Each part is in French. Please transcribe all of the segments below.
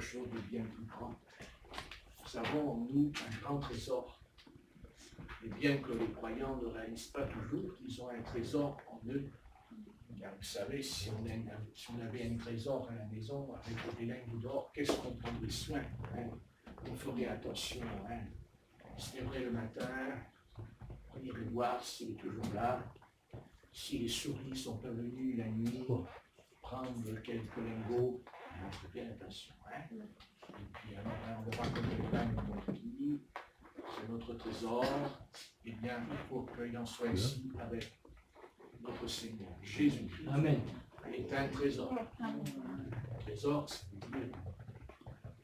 chose de bien plus grand. Nous avons en nous un grand trésor. Et bien que les croyants ne réalisent pas toujours qu'ils ont un trésor en eux, car vous savez, si on avait un trésor à la maison avec des lingots d'or, qu'est-ce qu'on prendrait soin, hein? On ferait attention. Hein? On se lèverait le matin, on irait voir s'il est toujours là, si les souris ne sont pas venues la nuit, prendre quelques lingots, on fait bien attention. Hein? Et puis alors, on verra comme les femmes qui c'est notre trésor, eh bien, il faut qu'il en soit ici avec notre Seigneur. Jésus-Christ est un trésor. Un trésor, c'est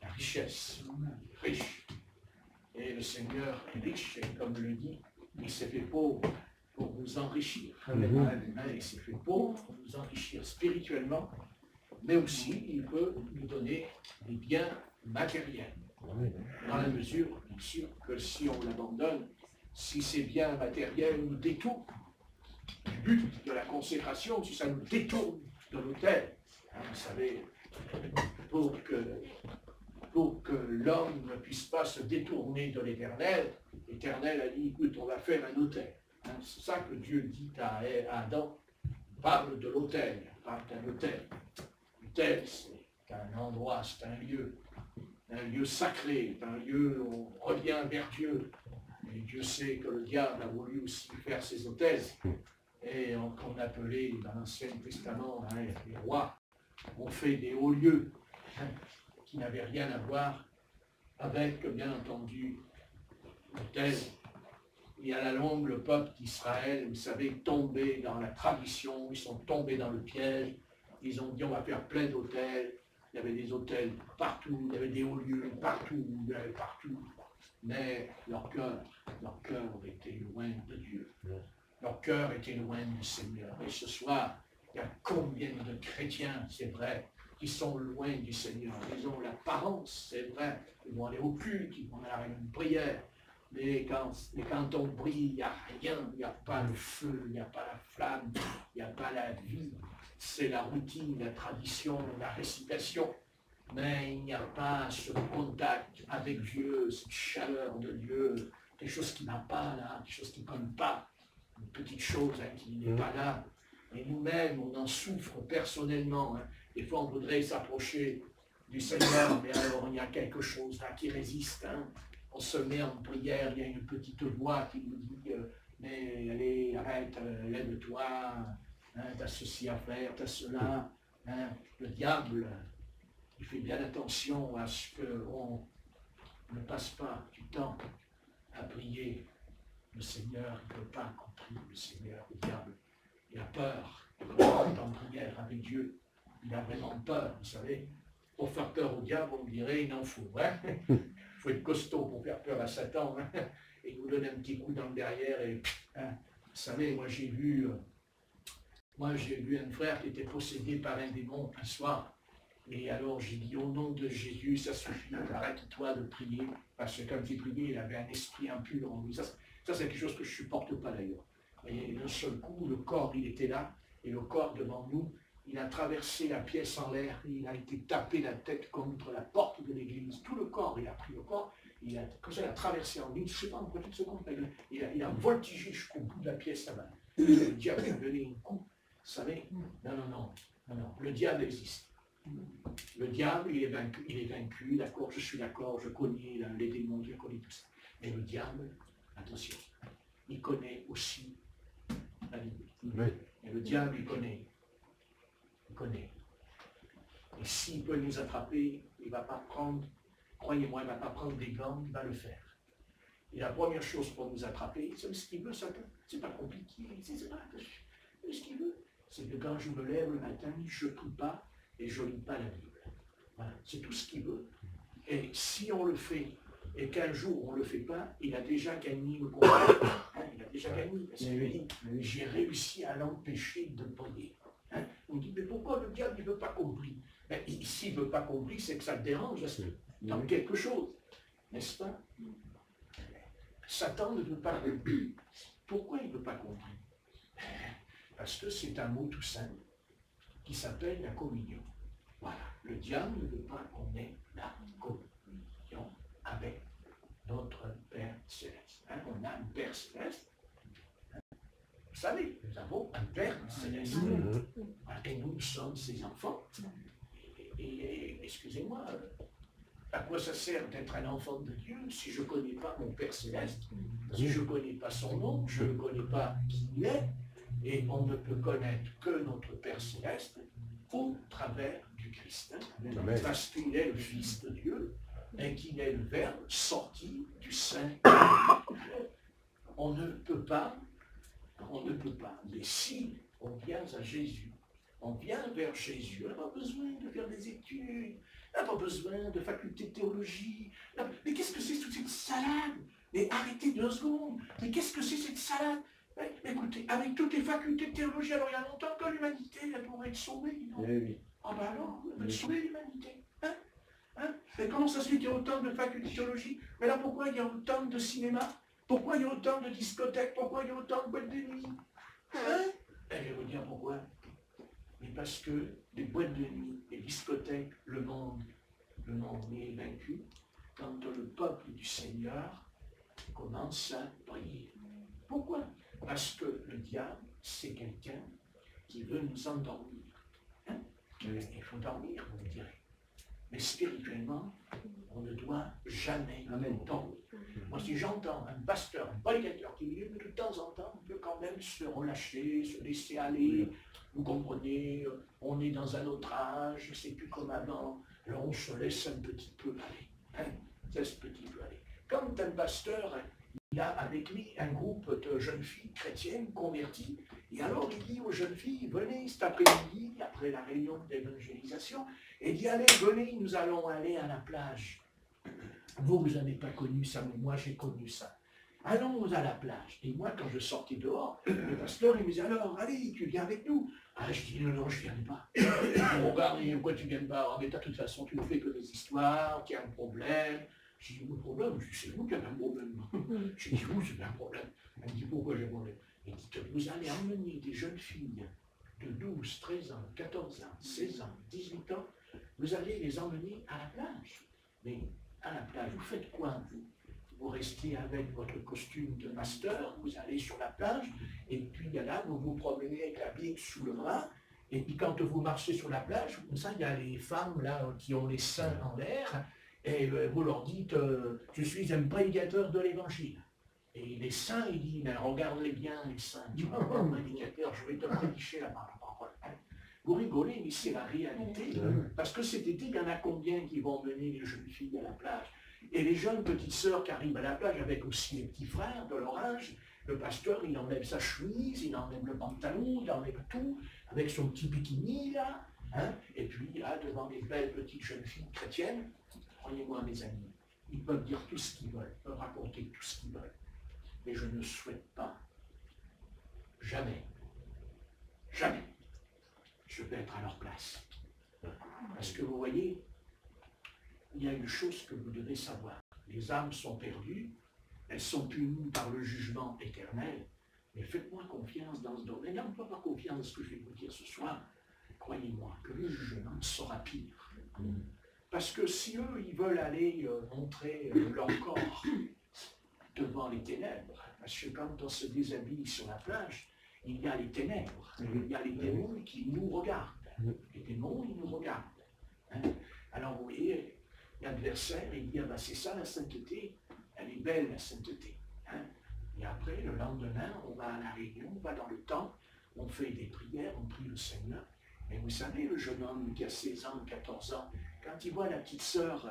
la richesse, riche. Et le Seigneur est riche, et comme le dit, il s'est fait pauvre pour vous enrichir. Il s'est fait pauvre pour vous enrichir spirituellement, mais aussi il peut nous donner des biens matériels. Dans la mesure, bien sûr, que si on l'abandonne, si ces biens matériels nous détournent du but de la consécration, si ça nous détourne de l'autel, hein, vous savez, pour que l'homme ne puisse pas se détourner de l'éternel, l'Éternel a dit, écoute, on va faire un autel. Hein, c'est ça que Dieu dit à Adam, il parle de l'autel, il parle d'un autel. L'autel, c'est un endroit, c'est un lieu sacré, un lieu où on revient vers Dieu. Et Dieu sait que le diable a voulu aussi faire ses autels. Et qu'on appelait dans l'Ancien Testament, hein, les rois ont fait des hauts lieux hein, qui n'avaient rien à voir avec, bien entendu, l'autel. Et à la longue, le peuple d'Israël, vous savez, tombé dans la tradition, ils sont tombés dans le piège. Ils ont dit, on va faire plein d'autels. Il y avait des hôtels partout, il y avait des hauts lieux partout, il y avait partout. Mais leur cœur était loin de Dieu. Leur cœur était loin du Seigneur. Et ce soir, il y a combien de chrétiens, c'est vrai, qui sont loin du Seigneur. Ils ont l'apparence, c'est vrai. Ils vont aller au culte, ils vont aller à une prière. Mais quand on prie, il n'y a rien, il n'y a pas le feu, il n'y a pas la flamme, il n'y a pas la vie. C'est la routine, la tradition, la récitation. Mais il n'y a pas ce contact avec Dieu, cette chaleur de Dieu, quelque chose qui n'a pas là, quelque chose qui ne compte pas, une petite chose hein, qui n'est pas là. Et nous-mêmes, on en souffre personnellement. Hein. Des fois, on voudrait s'approcher du Seigneur, mais alors il y a quelque chose là qui résiste. Hein. On se met en prière, il y a une petite voix qui nous dit mais allez, arrête, lève-toi, hein, t'as ceci à faire, t'as cela. Hein. Le diable, il fait bien attention à ce qu'on ne passe pas du temps à prier. Le Seigneur, il ne peut pas comprendre le Seigneur, le diable. Il a peur de rentrer en prière avec Dieu. Il a vraiment peur, vous savez. Pour faire peur au diable, on dirait, il en faut. Hein. Il faut être costaud pour faire peur à Satan. Hein. Et nous donner un petit coup dans le derrière. Et, hein. Vous savez, moi j'ai vu un frère qui était possédé par un démon un soir. Et alors j'ai dit, au nom de Jésus, ça suffit, arrête-toi de prier. Parce que quand il priait, il avait un esprit impur en lui. Ça c'est quelque chose que je ne supporte pas d'ailleurs. Et d'un seul coup, le corps, il était là. Et le corps devant nous, il a traversé la pièce en l'air. Il a été tapé la tête contre la porte de l'église. Tout le corps, il a pris le corps. Comme ça, il a traversé en une, je ne sais pas, en petite seconde. Il a voltigé jusqu'au bout de la pièce là-bas. Le diable a donné un coup. Vous savez, non. Le diable existe. Le diable, il est vaincu, d'accord, je suis d'accord, je connais les démons, je connais tout ça. Mais le diable, attention, il connaît aussi la Bible. Oui. Et le diable, il connaît. Et s'il peut nous attraper, il ne va pas prendre, croyez-moi, il ne va pas prendre des gants, il va le faire. Et la première chose pour nous attraper, c'est ce qu'il veut, Satan. C'est pas compliqué, c'est pas ce qu'il veut. C'est que quand je me lève le matin, je ne prie pas et je ne lis pas la Bible. Voilà, c'est tout ce qu'il veut. Et si on le fait, et qu'un jour on ne le fait pas, il a déjà gagné le combat. Hein, il a déjà gagné. Parce qu'il dit, j'ai réussi à l'empêcher de prier. Hein, on dit, mais pourquoi le diable ne veut pas compris? Ben, s'il ne veut pas compris, c'est que ça le dérange dans quelque chose. N'est-ce pas? Satan ne veut pas compris. Pourquoi il ne veut pas compris? Parce que c'est un mot tout simple qui s'appelle la communion. Voilà. Le diable ne veut pas qu'on ait la savez, nous avons un Père céleste. Et nous sommes ses enfants. Et excusez-moi, à quoi ça sert d'être un enfant de Dieu si je ne connais pas mon Père céleste, si je ne connais pas son nom, je ne connais pas qui il est, et on ne peut connaître que notre Père céleste au travers du Christ. Parce qu'il est le Fils de Dieu et qu'il est le Verbe sorti du sein. On ne peut pas, mais si on vient à Jésus, on vient vers Jésus, on n'a pas besoin de faire des études, on n'a pas besoin de faculté de théologie. Mais qu'est-ce que c'est toute cette salade? Mais arrêtez 2 secondes. Mais qu'est-ce que c'est cette salade? Mais, écoutez, avec toutes les facultés de théologie, alors il y a longtemps que l'humanité pourrait être sauvée. Non? Ah ben alors, elle va être sauvée l'humanité. Mais comment ça se fait qu'il y a autant de facultés de théologie? Mais là, pourquoi il y a autant de cinéma? Pourquoi il y a autant de discothèques? Pourquoi il y a autant de boîtes de nuit? Je vais vous dire pourquoi. Mais parce que les boîtes de nuit, les discothèques, le monde est vaincu quand le peuple du Seigneur commence à prier. Pourquoi? Parce que le diable, c'est quelqu'un qui veut nous endormir. Il faut dormir, vous me direz. Mais spirituellement, on ne doit jamais dormir. Moi, si j'entends un pasteur, un prédicateur qui me dit que de temps en temps, on peut quand même se relâcher, se laisser aller, vous comprenez, on est dans un autre âge, je ne sais plus comme avant, alors on se laisse un petit peu aller. Quand un pasteur, il a avec lui un groupe de jeunes filles chrétiennes converties, et alors il dit aux jeunes filles, venez cet après-midi, après la réunion d'évangélisation, et il dit, allez, venez, nous allons aller à la plage. Vous n'avez pas connu ça, mais moi j'ai connu ça. Allons à la plage. Et moi, quand je sortais dehors, le pasteur, il me disait, alors, allez, tu viens avec nous. Ah, je dis, non, je ne viens pas. Regarde, pourquoi tu ne viens pas? Mais de toute façon, tu ne fais que des histoires, qu'il y a un problème. Je dis, le problème? Je dis, c'est vous qui avez un problème. Je dis, vous, c'est un problème. Elle me dit, pourquoi j'ai un problème? Il dit, vous allez emmener des jeunes filles de 12, 13 ans, 14 ans, 16 ans, 18 ans, vous allez les emmener à la plage. Mais à la plage, vous faites quoi, vous? Vous restez avec votre costume de pasteur, vous allez sur la plage, et puis là, vous vous promenez avec la Bible sous le bras, et puis quand vous marchez sur la plage, comme ça, il y a les femmes là qui ont les seins en l'air, et vous leur dites, je suis un prédicateur de l'évangile. Et les saints, il dit, ben, regarde-les bien, les saints. Tu vois, prédicateur, je vais te prêcher la parole. Vous rigolez, mais c'est la réalité. Parce que cet été, il y en a combien qui vont mener les jeunes filles à la plage? Et les jeunes petites sœurs qui arrivent à la plage avec aussi les petits frères de leur âge, le pasteur, il enlève sa chemise, il enlève le pantalon, il enlève tout, avec son petit bikini, là. Et puis, là, devant les belles petites jeunes filles chrétiennes, croyez-moi, mes amis, ils peuvent dire tout ce qu'ils veulent, ils peuvent raconter tout ce qu'ils veulent. Mais je ne souhaite pas, jamais, je vais être à leur place. Parce que vous voyez, il y a une chose que vous devez savoir. Les âmes sont perdues, elles sont punies par le jugement éternel, mais faites-moi confiance dans ce domaine. Là, on ne peut pas confiance dans ce que je vais vous dire ce soir. Croyez-moi que le jugement sera pire. Parce que si eux, ils veulent aller montrer leur corps devant les ténèbres, parce que quand on se déshabille sur la plage, il y a les ténèbres, il y a les démons qui nous regardent. Les démons, ils nous regardent. Alors vous voyez, l'adversaire, il dit, ah ben c'est ça la sainteté, elle est belle la sainteté. Et après, le lendemain, on va à la réunion, on va dans le temple, on fait des prières, on prie le Seigneur. Mais vous savez, le jeune homme qui a 16 ans, 14 ans, quand il voit la petite sœur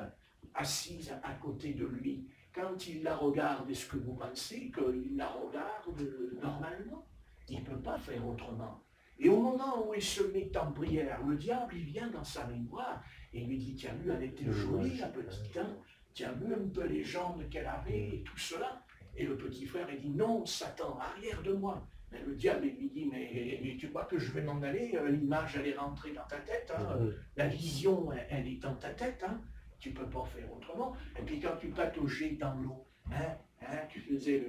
assise à côté de lui, quand il la regarde, est-ce que vous pensez qu'il la regarde normalement? Il ne peut pas faire autrement. Et au moment où il se met en prière, le diable, il vient dans sa mémoire et lui dit, tu as vu, elle était jolie, la petite, hein? Tu as vu un peu les jambes qu'elle avait et tout cela. Et le petit frère, il dit, non, Satan, arrière de moi. Mais le diable, il lui dit, mais tu crois que je vais m'en aller? L'image, elle est rentrée dans ta tête, hein? La vision, elle est dans ta tête, hein? Tu ne peux pas faire autrement. Et puis quand tu pataugeais dans l'eau, tu faisais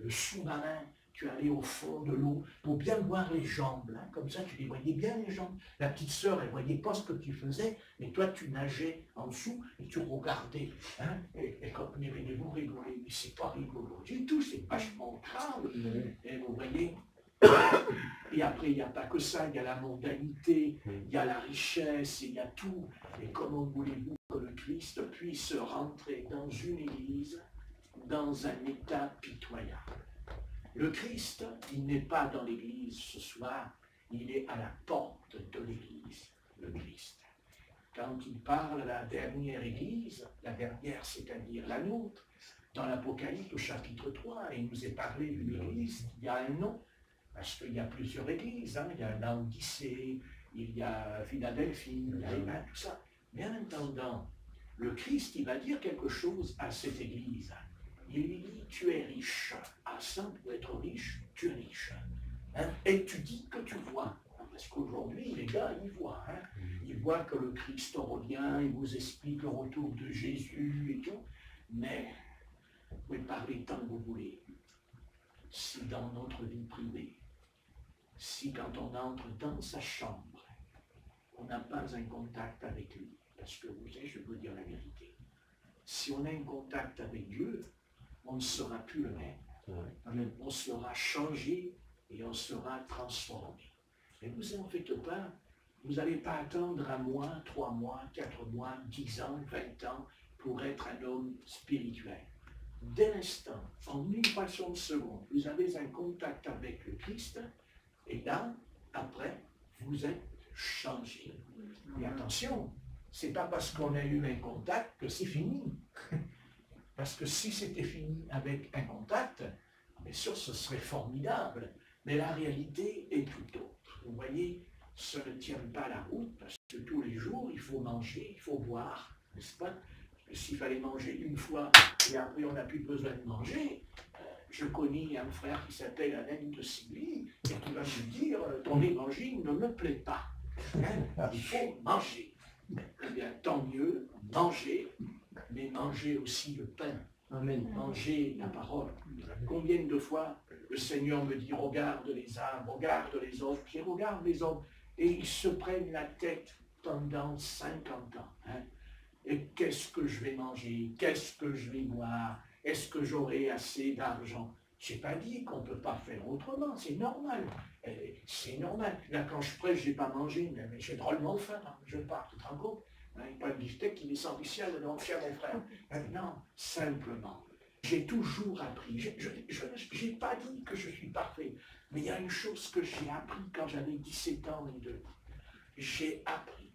le sous-marin, tu allais au fond de l'eau pour bien voir les jambes, hein, comme ça tu les voyais bien les jambes. La petite sœur, elle ne voyait pas ce que tu faisais, mais toi tu nageais en dessous et tu regardais. Hein, et comme vous rigolez, mais c'est pas rigolo du tout, c'est vachement grave. Et vous voyez, Et après, il n'y a pas que ça, il y a la mondanité, il y a la richesse, il y a tout. Et comment voulez-vous que le Christ puisse rentrer dans une église, dans un état pitoyable? Le Christ, il n'est pas dans l'église ce soir, il est à la porte de l'église, le Christ. Quand il parle à la dernière église, la dernière, c'est-à-dire la nôtre, dans l'Apocalypse au chapitre 3, il nous est parlé d'une église, il y a un nom, parce qu'il y a plusieurs églises, hein. Il y a Laodicée, il y a Philadelphie, il y a tout ça. Mais en attendant, le Christ, il va dire quelque chose à cette église. Il lui dit, tu es riche. Ah, ça, pour être riche, tu es riche. Hein? Et tu dis que tu vois. Parce qu'aujourd'hui, les gars, ils voient. Hein? Ils voient que le Christ revient, il vous explique le retour de Jésus et tout. Mais vous pouvez parler tant que vous voulez. Si dans notre vie privée, si quand on entre dans sa chambre, on n'a pas un contact avec lui, parce que vous savez, je veux dire la vérité. Si on a un contact avec Dieu, on ne sera plus le même. Amen. On sera changé et on sera transformé. Mais vous n'en faites pas. Vous n'allez pas attendre 1 mois, 3 mois, 4 mois, 10 ans, 20 ans pour être un homme spirituel. Dès l'instant, en une fraction de seconde, vous avez un contact avec le Christ et là, après, vous êtes changé. Mais attention, ce n'est pas parce qu'on a eu un contact que c'est fini. Parce que si c'était fini avec un contact, bien sûr, ce serait formidable. Mais la réalité est tout autre. Vous voyez, ça ne tient pas la route parce que tous les jours, il faut manger, il faut boire, n'est-ce pas? S'il fallait manger une fois et après on n'a plus besoin de manger, je connais un frère qui s'appelle Alain de Sylvie et qui va me dire ton évangile ne me plaît pas. Hein? Il faut manger. Eh bien, tant mieux, manger, mais manger aussi le pain. Amen. Manger la parole. Combien de fois le Seigneur me dit regarde les âmes, regarde les autres, puis regarde les autres, et ils se prennent la tête pendant 50 ans. Hein? Et qu'est-ce que je vais manger? Qu'est-ce que je vais boire? Est-ce que j'aurai assez d'argent? Je n'ai pas dit qu'on ne peut pas faire autrement, c'est normal. C'est normal. Là, quand je prêche, je n'ai pas mangé, mais j'ai drôlement faim, hein. Je pars, tu te rends compte? Il n'y a pas de beefsteak qui descend du ciel, donc cher mon frère. Non, simplement. J'ai toujours appris. Je n'ai pas dit que je suis parfait, mais il y a une chose que j'ai appris quand j'avais 17 ans et demi. J'ai appris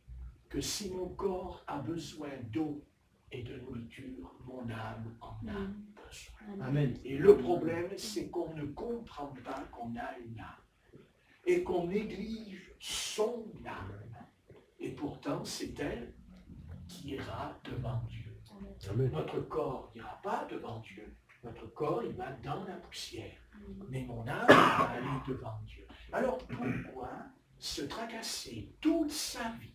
que si mon corps a besoin d'eau et de nourriture, mon âme en a besoin. Amen. Et le problème, c'est qu'on ne comprend pas qu'on a une âme et qu'on néglige son âme. Et pourtant, c'est elle qui ira devant Dieu. Amen. Notre corps n'ira pas devant Dieu. Notre corps, il va dans la poussière. Mais mon âme va aller devant Dieu. Alors pourquoi se tracasser toute sa vie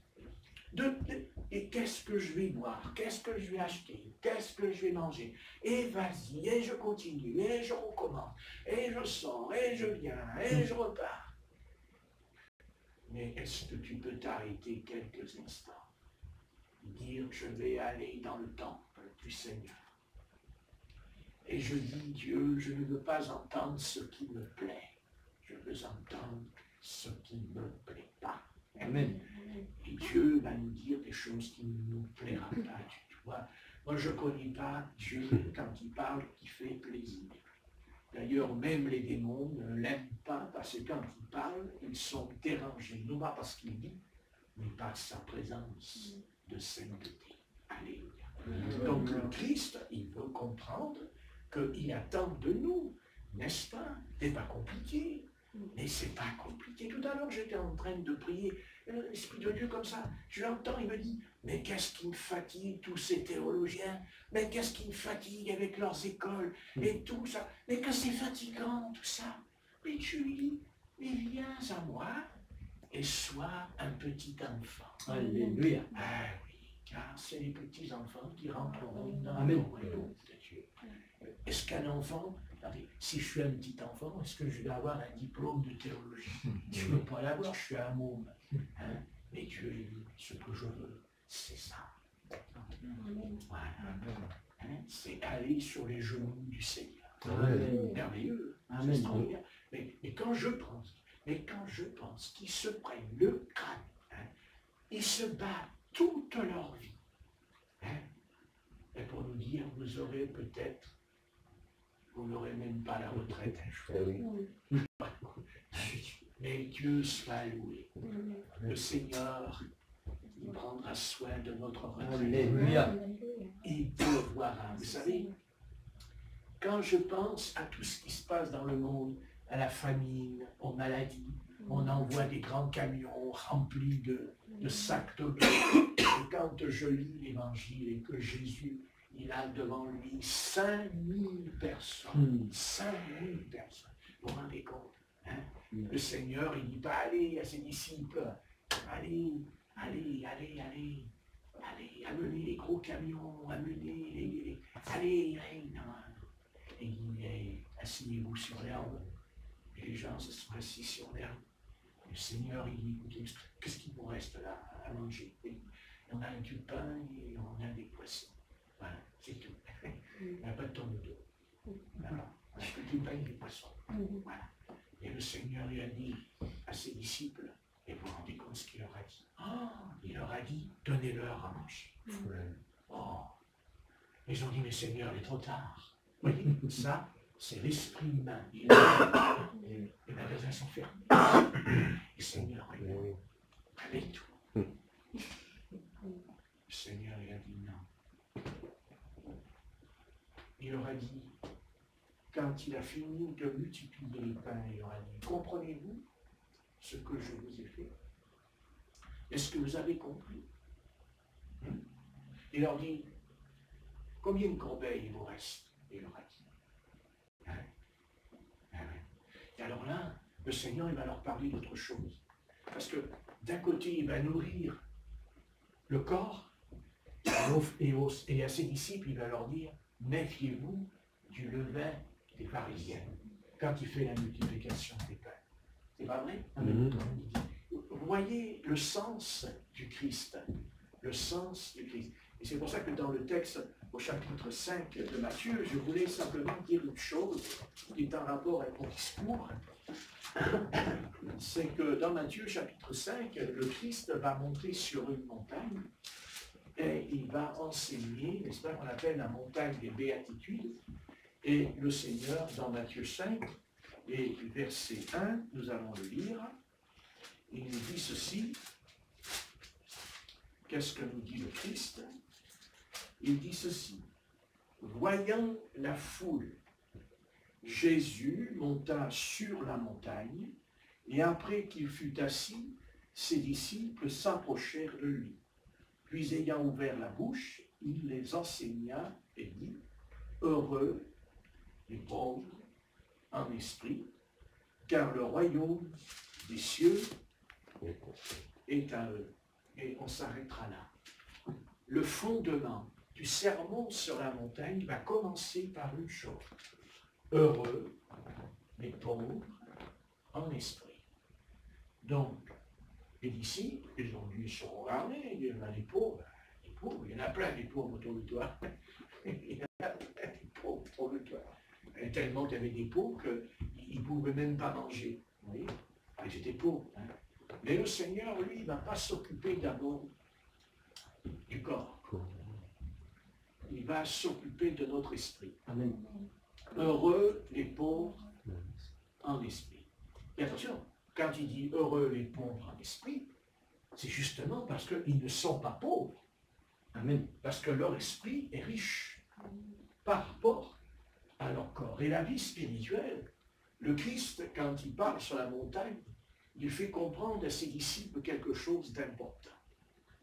et qu'est-ce que je vais boire, qu'est-ce que je vais acheter, qu'est-ce que je vais manger, et vas-y, et je continue, et je recommence, et je sors, et je viens, et je repars. Mais est-ce que tu peux t'arrêter quelques instants, dire je vais aller dans le temple du Seigneur, et je dis Dieu, je ne veux pas entendre ce qui me plaît, je veux entendre ce qui ne me plaît pas. Amen. Et Dieu va nous dire des choses qui ne nous plaira pas du tout. Moi, je ne connais pas Dieu quand il parle qui fait plaisir. D'ailleurs, même les démons ne l'aiment pas parce que quand il parle, ils sont dérangés. Non pas parce qu'il dit, mais par sa présence de sainteté. Alléluia. Donc le Christ, il veut comprendre qu'il attend de nous, n'est-ce pas? Ce n'est pas compliqué. Mais c'est pas compliqué. Tout à l'heure, j'étais en train de prier. L'Esprit de Dieu comme ça, je l'entends, il me dit, mais qu'est-ce qui me fatigue, tous ces théologiens? Mais qu'est-ce qui me fatigue avec leurs écoles et tout ça? Mais que c'est fatigant, tout ça. Mais tu lui dis, mais viens à moi et sois un petit enfant. Alléluia. Ah oui, car c'est les petits enfants qui rentreront dans le royaume de Dieu. Est-ce qu'un enfant, si je suis un petit enfant, est-ce que je vais avoir un diplôme de théologie? Je ne peux pas l'avoir, je suis un môme. Hein? Mais Dieu dit, ce que je veux, c'est ça. Voilà. Hein? C'est aller sur les genoux du Seigneur. Amen. Merveilleux. C'est extraordinaire. Mais quand je pense qu'ils se prennent le crâne, hein, ils se battent toute leur vie, hein, et pour nous dire, vous n'aurez même pas la retraite un jour. Mais Dieu soit loué. Le Seigneur, il prendra soin de notre retraite. Alléluia. Il pourvoira. Vous savez, quand je pense à tout ce qui se passe dans le monde, à la famine, aux maladies, on envoie des grands camions remplis de sacs de blé. Et quand je lis l'Évangile et que Jésus, il a devant lui 5000 personnes, 5000 personnes, vous vous rendez compte, hein? Le Seigneur, il ne dit pas, allez à ses disciples, allez, amenez les gros camions, allez, non. Et il dit, asseyez-vous sur l'herbe. Et les gens se sont assis sur l'herbe. Le Seigneur, il dit, écoutez, qu'est-ce qu'il vous reste là à manger? Et on a du pain et on a des poissons. Voilà, c'est tout. Il n'y a pas de tourne d'eau. Voilà, on a que du pain et des poissons. Voilà. Et le Seigneur lui a dit à ses disciples, et vous vous rendez compte ce qu'il leur a dit? Il leur a dit, donnez-leur à manger. Oh. Ils ont dit, mais Seigneur, il est trop tard. Vous voyez, ça, c'est l'esprit humain. Et les magasins sont fermés. Et Seigneur, avec tout. Le Seigneur, il a dit non. Il leur a dit, quand il a fini de multiplier les pains, il leur a dit, comprenez-vous ce que je vous ai fait? Est-ce que vous avez compris? Il leur dit, combien de corbeilles il vous reste? Il leur a dit. Et alors là, le Seigneur, il va leur parler d'autre chose. Parce que d'un côté, il va nourrir le corps, et à ses disciples, il va leur dire, méfiez-vous du levain des pharisiens, quand il fait la multiplication des pains. C'est pas vrai? Vous voyez le sens du Christ. Le sens du Christ. Et c'est pour ça que dans le texte, au chapitre 5 de Matthieu, je voulais simplement dire une chose qui est en rapport avec mon discours. C'est que dans Matthieu chapitre 5, le Christ va monter sur une montagne et il va enseigner, n'est-ce pas, qu'on appelle la montagne des béatitudes. Et le Seigneur, dans Matthieu 5, et verset 1, nous allons le lire, il nous dit ceci. Qu'est-ce que nous dit le Christ? Il dit ceci. Voyant la foule, Jésus monta sur la montagne, et après qu'il fut assis, ses disciples s'approchèrent de lui. Puis ayant ouvert la bouche, il les enseigna et dit, heureux les pauvres en esprit, car le royaume des cieux est à eux. Et on s'arrêtera là. Le fondement du sermon sur la montagne va commencer par une chose. Heureux les pauvres en esprit. Donc, les disciples, ils ont dû se regarder, il y en a des pauvres, il y en a plein des pauvres autour de toi. Il y en a plein des pauvres autour de toi. Et tellement qu'il y avait des pauvres qu'ils ne pouvaient même pas manger. Vous voyez? Ils étaient pauvres. Hein? Mais le Seigneur, lui, il ne va pas s'occuper d'abord du corps. Il va s'occuper de notre esprit. Amen. Heureux les pauvres en esprit. Et attention, quand il dit heureux les pauvres en esprit, c'est justement parce qu'ils ne sont pas pauvres. Amen. Parce que leur esprit est riche par rapport à leur corps. Et la vie spirituelle, le Christ, quand il parle sur la montagne, il fait comprendre à ses disciples quelque chose d'important.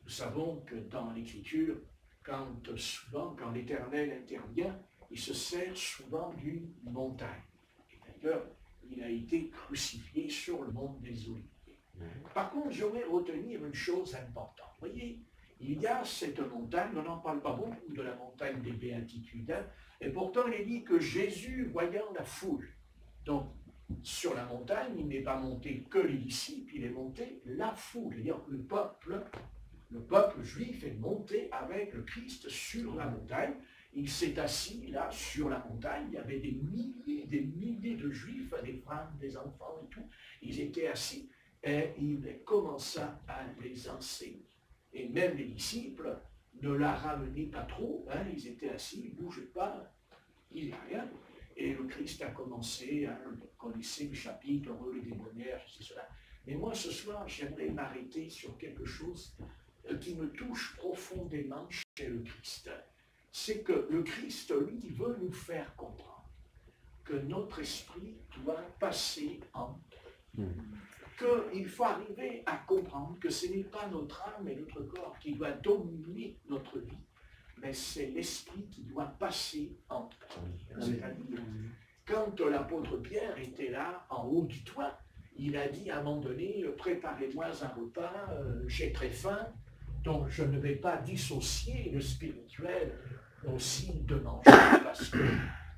Nous savons que dans l'Écriture, quand l'Éternel intervient, il se sert souvent d'une montagne. Et d'ailleurs, il a été crucifié sur le mont des Oliviers. Par contre, j'aimerais retenir une chose importante. Vous voyez, il y a cette montagne, on n'en parle pas beaucoup de la montagne des béatitudes, hein, et pourtant il est dit que Jésus, voyant la foule, donc sur la montagne, il n'est pas monté que les disciples, il est monté la foule, c'est-à-dire le peuple juif est monté avec le Christ sur la montagne, il s'est assis là sur la montagne, il y avait des milliers de juifs, des femmes, des enfants et tout, ils étaient assis et il commença à les enseigner. Et même les disciples ne la ramenaient pas trop, hein, ils étaient assis, ils ne bougeaient pas, il n'y a rien. Et le Christ a commencé, hein, vous connaissez le chapitre, heureux les débonnaires, c'est cela. Mais moi ce soir, j'aimerais m'arrêter sur quelque chose qui me touche profondément chez le Christ. C'est que le Christ, lui, veut nous faire comprendre que notre esprit doit passer en qu'il faut arriver à comprendre que ce n'est pas notre âme et notre corps qui doit dominer notre vie, mais c'est l'esprit qui doit passer en nous. C'est-à-dire, quand l'apôtre Pierre était là, en haut du toit, il a dit à un moment donné, préparez-moi un repas, j'ai très faim, donc je ne vais pas dissocier le spirituel aussi de manger, parce que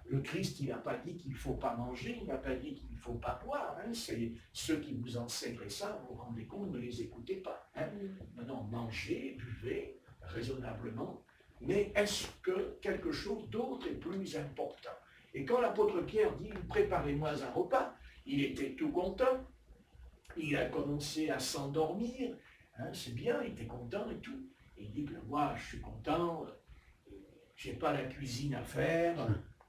le Christ, il n'a pas dit qu'il ne faut pas manger, il n'a pas dit qu'il ne faut pas boire. Hein. C'est ceux qui vous enseigneraient ça, vous vous rendez compte, ne les écoutez pas. Hein. Maintenant, mangez, buvez raisonnablement, mais est-ce que quelque chose d'autre est plus important? Et quand l'apôtre Pierre dit « préparez-moi un repas », il était tout content, il a commencé à s'endormir, hein, c'est bien, il était content et tout. Et il dit « moi, je suis content, je n'ai pas la cuisine à faire ».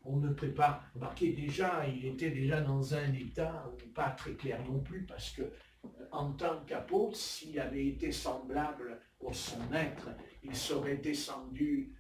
On me prépare. Remarquez déjà, il était déjà dans un état pas très clair non plus, parce que en tant qu'apôtre, s'il avait été semblable pour son être, il serait descendu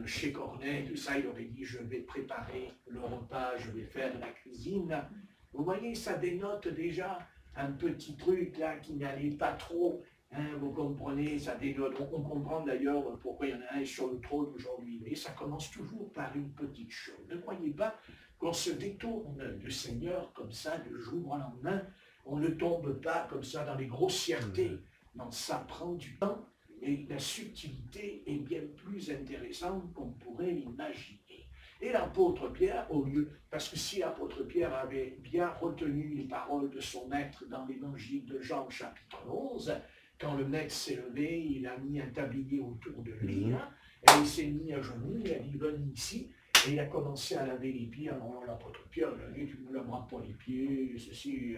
chez Corneille, tout ça, il aurait dit je vais préparer le repas, je vais faire la cuisine. Vous voyez, ça dénote déjà un petit truc là qui n'allait pas trop. Hein, vous comprenez, ça dénote. On comprend d'ailleurs pourquoi il y en a un sur le trône aujourd'hui. Mais ça commence toujours par une petite chose. Ne croyez pas qu'on se détourne du Seigneur comme ça, de jour au lendemain. On ne tombe pas comme ça dans les grossièretés. Non, ça prend du temps et la subtilité est bien plus intéressante qu'on pourrait l'imaginer. Et l'apôtre Pierre, au lieu, parce que si l'apôtre Pierre avait bien retenu les paroles de son maître dans l'évangile de Jean chapitre 11, quand le maître s'est levé, il a mis un tablier autour de lui, hein, et il s'est mis à genoux, il a dit venez ici, et il a commencé à laver les pieds. Alors l'apôtre Pierre il a dit tu ne me laveras pas les pieds, ceci.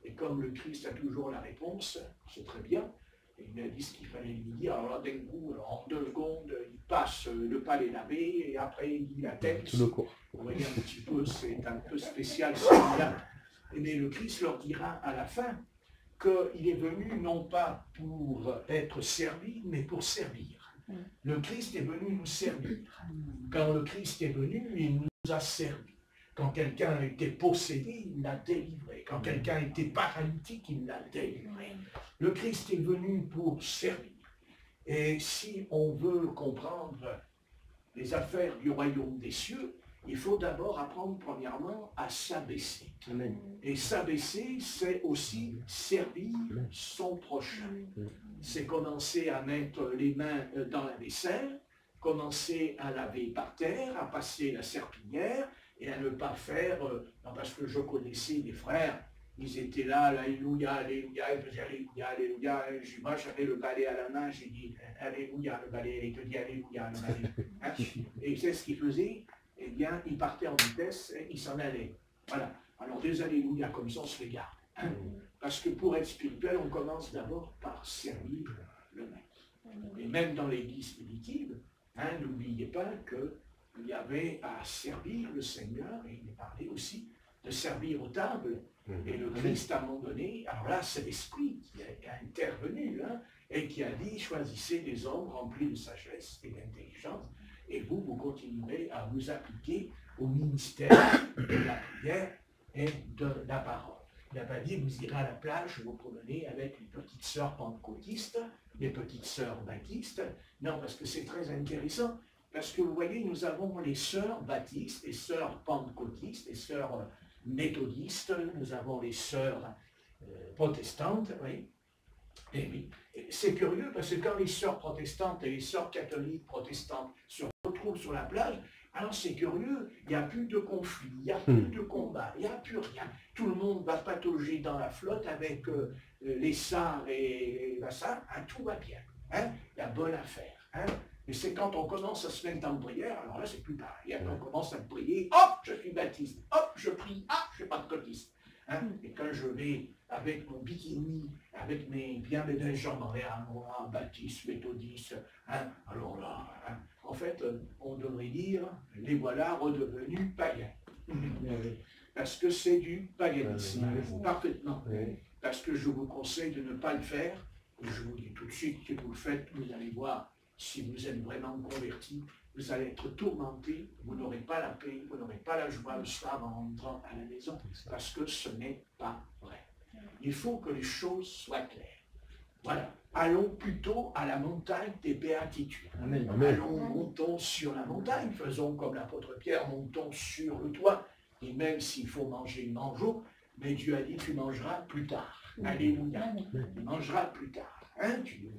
Et comme le Christ a toujours la réponse, c'est très bien, et il a dit ce qu'il fallait lui dire. Alors là d'un coup, en 2 secondes, il passe le palais lavé, et après il dit la tête. Tout le cours. Vous voyez un petit peu, c'est un peu spécial celui-là. Mais le Christ leur dira à la fin qu'il est venu non pas pour être servi, mais pour servir. Le Christ est venu nous servir. Quand le Christ est venu, il nous a servi. Quand quelqu'un était possédé, il l'a délivré. Quand quelqu'un était paralytique, il l'a délivré. Le Christ est venu pour servir. Et si on veut comprendre les affaires du royaume des cieux, il faut d'abord apprendre premièrement à s'abaisser. Et s'abaisser, c'est aussi servir son prochain. C'est commencer à mettre les mains dans la vaisselle, commencer à laver par terre, à passer la serpillière, et à ne pas faire, non, parce que je connaissais des frères, ils étaient là, alléluia, alléluia, ils faisaient alléluia, alléluia, moi j'avais le balai à la main, j'ai dit alléluia, le balai, et il te dit alléluia, le balai. Hein? Et c'est ce qu'ils faisaient. Eh bien, il partait en vitesse et il s'en allait. Voilà. Alors, des alléluia comme ça, on se les garde. Hein? Parce que pour être spirituel, on commence d'abord par servir le maître. Et même dans l'église primitive, hein, n'oubliez pas qu'il y avait à servir le Seigneur, et il est parlé aussi de servir aux tables. Et le Christ, à un moment donné, alors là, c'est l'Esprit qui a intervenu, hein, et qui a dit, choisissez des hommes remplis de sagesse et d'intelligence, et vous continuerez à vous appliquer au ministère de la prière et de la parole. Il n'a pas dit, vous irez à la plage, vous promenez avec les petites sœurs pentecôtistes, les petites sœurs baptistes. Non, parce que c'est très intéressant, parce que vous voyez, nous avons les sœurs baptistes, les sœurs pentecôtistes, les sœurs méthodistes, nous avons les sœurs protestantes, oui. Et oui, c'est curieux parce que quand les sœurs protestantes et les sœurs catholiques protestantes se retrouvent sur la plage, alors c'est curieux, il n'y a plus de conflit, il n'y a plus de combat, il n'y a plus rien. Tout le monde va patauger dans la flotte avec les sards et la sarre, hein, tout va bien. Hein, la bonne affaire. Hein. Mais c'est quand on commence à se mettre en prière, alors là, c'est plus pareil. Quand on commence à prier, hop, je suis baptisé. Hop, je prie, ah, je ne fais pas de cotisme. Et quand je vais avec mon bikini, avec mes bien mes jambes en l'air à moi, baptiste, méthodiste, alors là, en fait, on devrait dire, les voilà redevenus païens. Parce que c'est du paganisme, parfaitement. Parce que je vous conseille de ne pas le faire. Je vous dis tout de suite que vous le faites, vous allez voir, si vous êtes vraiment converti, vous allez être tourmenté, vous n'aurez pas la paix, vous n'aurez pas la joie le soir en rentrant à la maison, parce que ce n'est pas vrai. Il faut que les choses soient claires. Voilà. Allons plutôt à la montagne des béatitudes. Amen. Allons, montons sur la montagne, faisons comme l'apôtre Pierre, montons sur le toit, et même s'il faut manger, mangeons, mais Dieu a dit, tu mangeras plus tard. Alléluia. Tu mangeras plus tard. Tu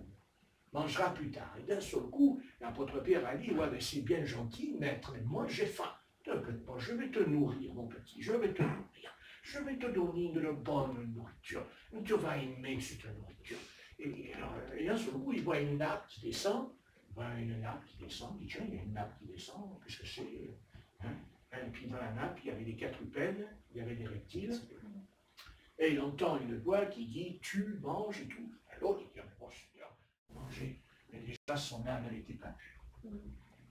mangeras plus tard. Et d'un seul coup, l'apôtre Pierre a dit, ouais, mais c'est bien gentil, maître, mais moi j'ai faim. Ne t'inquiète pas, je vais te nourrir, mon petit, je vais te nourrir. Je vais te donner de la bonne nourriture. Tu vas aimer cette nourriture. Et d'un seul coup, il voit une nappe qui descend. Il voit une nappe qui descend. Il dit, tiens, il y a une nappe qui descend. Qu'est-ce que c'est? Et puis dans la nappe, il y avait des quadrupèdes, il y avait des reptiles. Et il entend une voix qui dit, tu manges et tout. Et l'autre, il dit, oh Seigneur, manger. Mais déjà, son âme, elle n'était pas pure.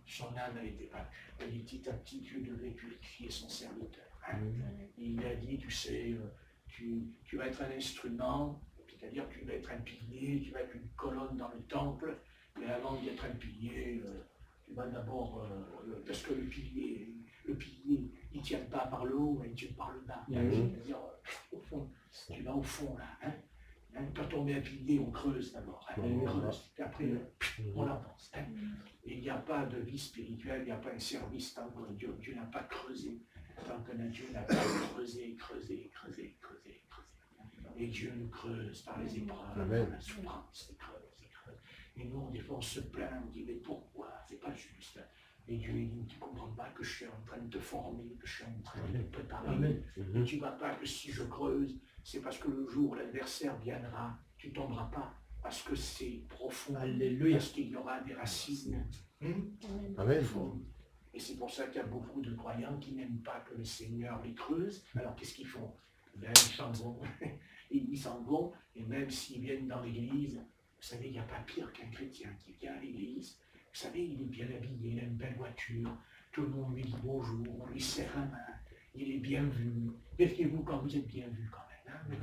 Son âme, elle n'était pas pure. Et petit à petit, Dieu devait purifier son serviteur. Il a dit, tu sais, tu vas être un instrument, c'est-à-dire tu vas être un pilier, tu vas être une colonne dans le temple, mais avant d'être un pilier, tu vas d'abord, parce que le pilier, il ne tient pas par le haut, il tient par le bas. C'est-à-dire, au fond, tu vas au fond là. Quand on met un pilier, on creuse d'abord. On creuse, puis après, on avance. Et il n'y a pas de vie spirituelle, il n'y a pas un service tant que Dieu n'a pas creusé. Tant que Dieu n'a pas creusé. Et Dieu nous creuse par les épreuves, par la souffrance, il creuse. Et nous, des fois, on se plaint, on dit, mais pourquoi? C'est pas juste. Et Dieu dit, tu ne comprends pas que je suis en train de te former, que je suis en train de te préparer. Et tu ne vois pas que si je creuse, c'est parce que le jour où l'adversaire viendra, tu ne tomberas pas. Parce que c'est profond. Alléluia. Parce qu'il y aura des racines. Amen. Et c'est pour ça qu'il y a beaucoup de croyants qui n'aiment pas que le Seigneur les creuse. Alors qu'est-ce qu'ils font? Ils s'en vont. Ils s'en vont, et même s'ils viennent dans l'église, vous savez, il n'y a pas pire qu'un chrétien qui vient à l'église. Vous savez, il est bien habillé, il a une belle voiture, tout le monde lui dit bonjour, on lui serre la main, il est bien vu. Méfiez-vous quand vous êtes bien vu quand même.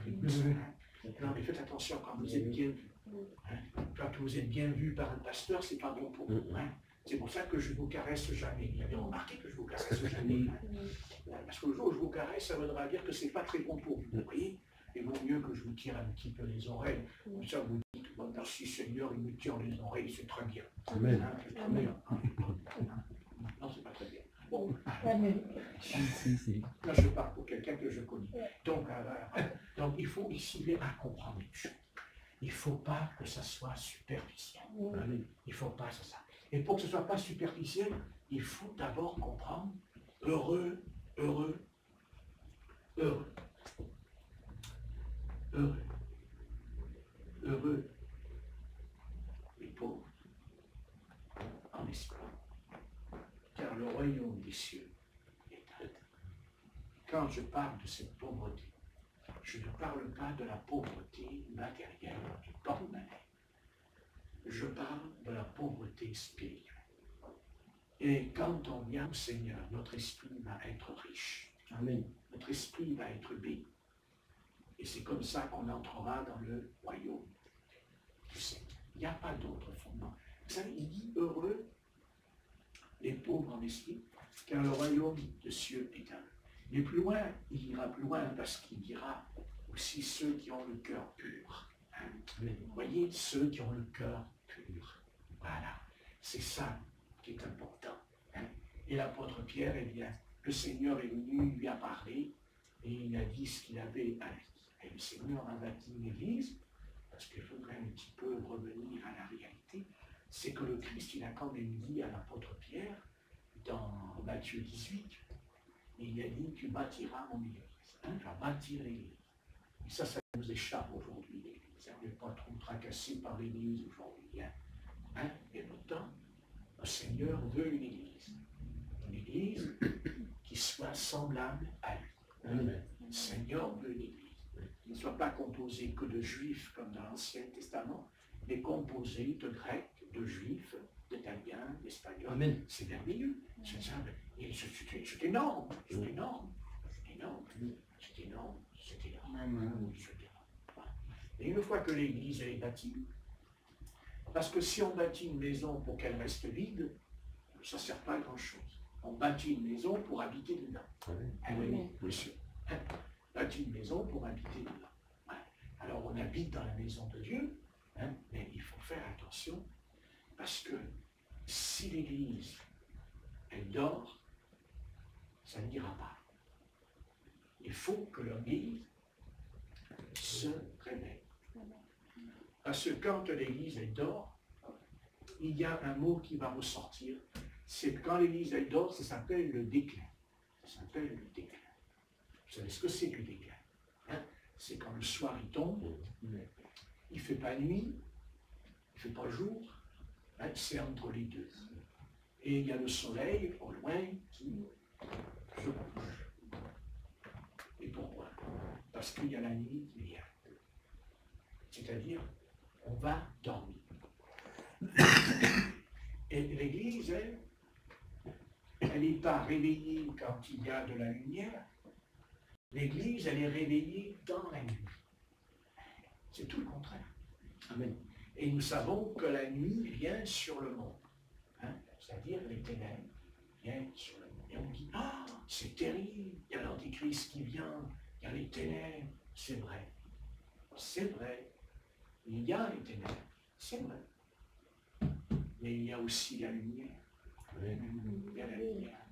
Non, mais faites attention quand vous êtes bien vu. Quand vous êtes bien vu par un pasteur, c'est pas bon pour vous. C'est pour ça que je ne vous caresse jamais. Vous avez remarqué que je ne vous caresse jamais. Parce que le jour où je vous caresse, ça voudra dire que ce n'est pas très bon pour vous. Vous voyez? Il vaut mieux que je vous tire un petit peu les oreilles. Comme ça, vous dites, bon, merci Seigneur, il me tire les oreilles, c'est très bien. Amen. C'est très bien. Non, c'est pas très bien. Bon. Là, je parle pour quelqu'un que je connais. Donc, il faut ici bien comprendre une chose. Il ne faut pas que ça soit superficiel. Il ne faut pas ça. Et pour que ce ne soit pas superficiel, il faut d'abord comprendre heureux. Heureux les pauvres en esprit, car le royaume des cieux est à eux. Quand je parle de cette pauvreté, je ne parle pas de la pauvreté matérielle du porte-monnaie. Je parle de la pauvreté spirituelle. Et quand on vient au Seigneur, notre esprit va être riche. Amen. Notre esprit va être béni. Et c'est comme ça qu'on entrera dans le royaume du Seigneur. Il n'y a pas d'autre fondement. Vous savez, il dit heureux les pauvres en esprit, car le royaume des cieux est à eux. Mais plus loin, il ira plus loin parce qu'il dira aussi ceux qui ont le cœur pur. Vous voyez, ceux qui ont le cœur pur. Voilà, c'est ça qui est important. Et l'apôtre Pierre, eh bien, le Seigneur est venu, lui a parlé, et il a dit ce qu'il avait à lui. Et le Seigneur a bâti une église, parce qu'il faudrait un petit peu revenir à la réalité, c'est que le Christ, il a quand même dit à l'apôtre Pierre, dans Matthieu 18, il a dit, tu bâtiras mon église, tu vas bâtir l'église. Et ça nous échappe aujourd'hui, l'église. On n'est pas trop tracassé par l'église aujourd'hui. Et pourtant, Le Seigneur veut une église. Une église qui soit semblable à lui. Amen. Le Seigneur veut une église. Qui ne soit pas composée que de juifs comme dans l'Ancien Testament, mais composée de grecs, de juifs, d'italiens, d'espagnols. Amen. C'est merveilleux. C'est ça. Et c'est énorme. C'est énorme. C'est énorme. C'est énorme. C'est énorme. Amen. C'est énorme. Voilà. Et une fois que l'église est bâtie, parce que si on bâtit une maison pour qu'elle reste vide, ça ne sert pas à grand chose. On bâtit une maison pour habiter dedans. Ah oui, bien sûr. Bâtit une maison pour habiter dedans. Voilà. Alors on habite dans la maison de Dieu, hein, mais il faut faire attention, parce que si l'église, elle dort, ça n'ira pas. Il faut que l'église se réveille. Parce que quand l'église, elle dort, il y a un mot qui va ressortir. C'est que quand l'église, elle dort, ça s'appelle le déclin. Ça s'appelle le déclin. Vous savez ce que c'est que le déclin, hein? C'est quand le soir, il tombe, il ne fait pas nuit, il ne fait pas jour, hein? C'est entre les deux. Et il y a le soleil, au loin, qui se couche. Et pourquoi? Parce qu'il y a la nuit qui vient. C'est-à-dire, on va dormir. Et l'église, elle n'est pas réveillée quand il y a de la lumière. L'église, elle est réveillée dans la nuit. C'est tout le contraire. Amen. Et nous savons que la nuit vient sur le monde. Hein? C'est-à-dire les ténèbres viennent sur le monde. Et on dit, ah, c'est terrible, il y a l'antichrist qui vient, il y a les ténèbres. C'est vrai. C'est vrai. Il y a les ténèbres. C'est vrai. Mais il y a aussi la lumière. Il y a la lumière.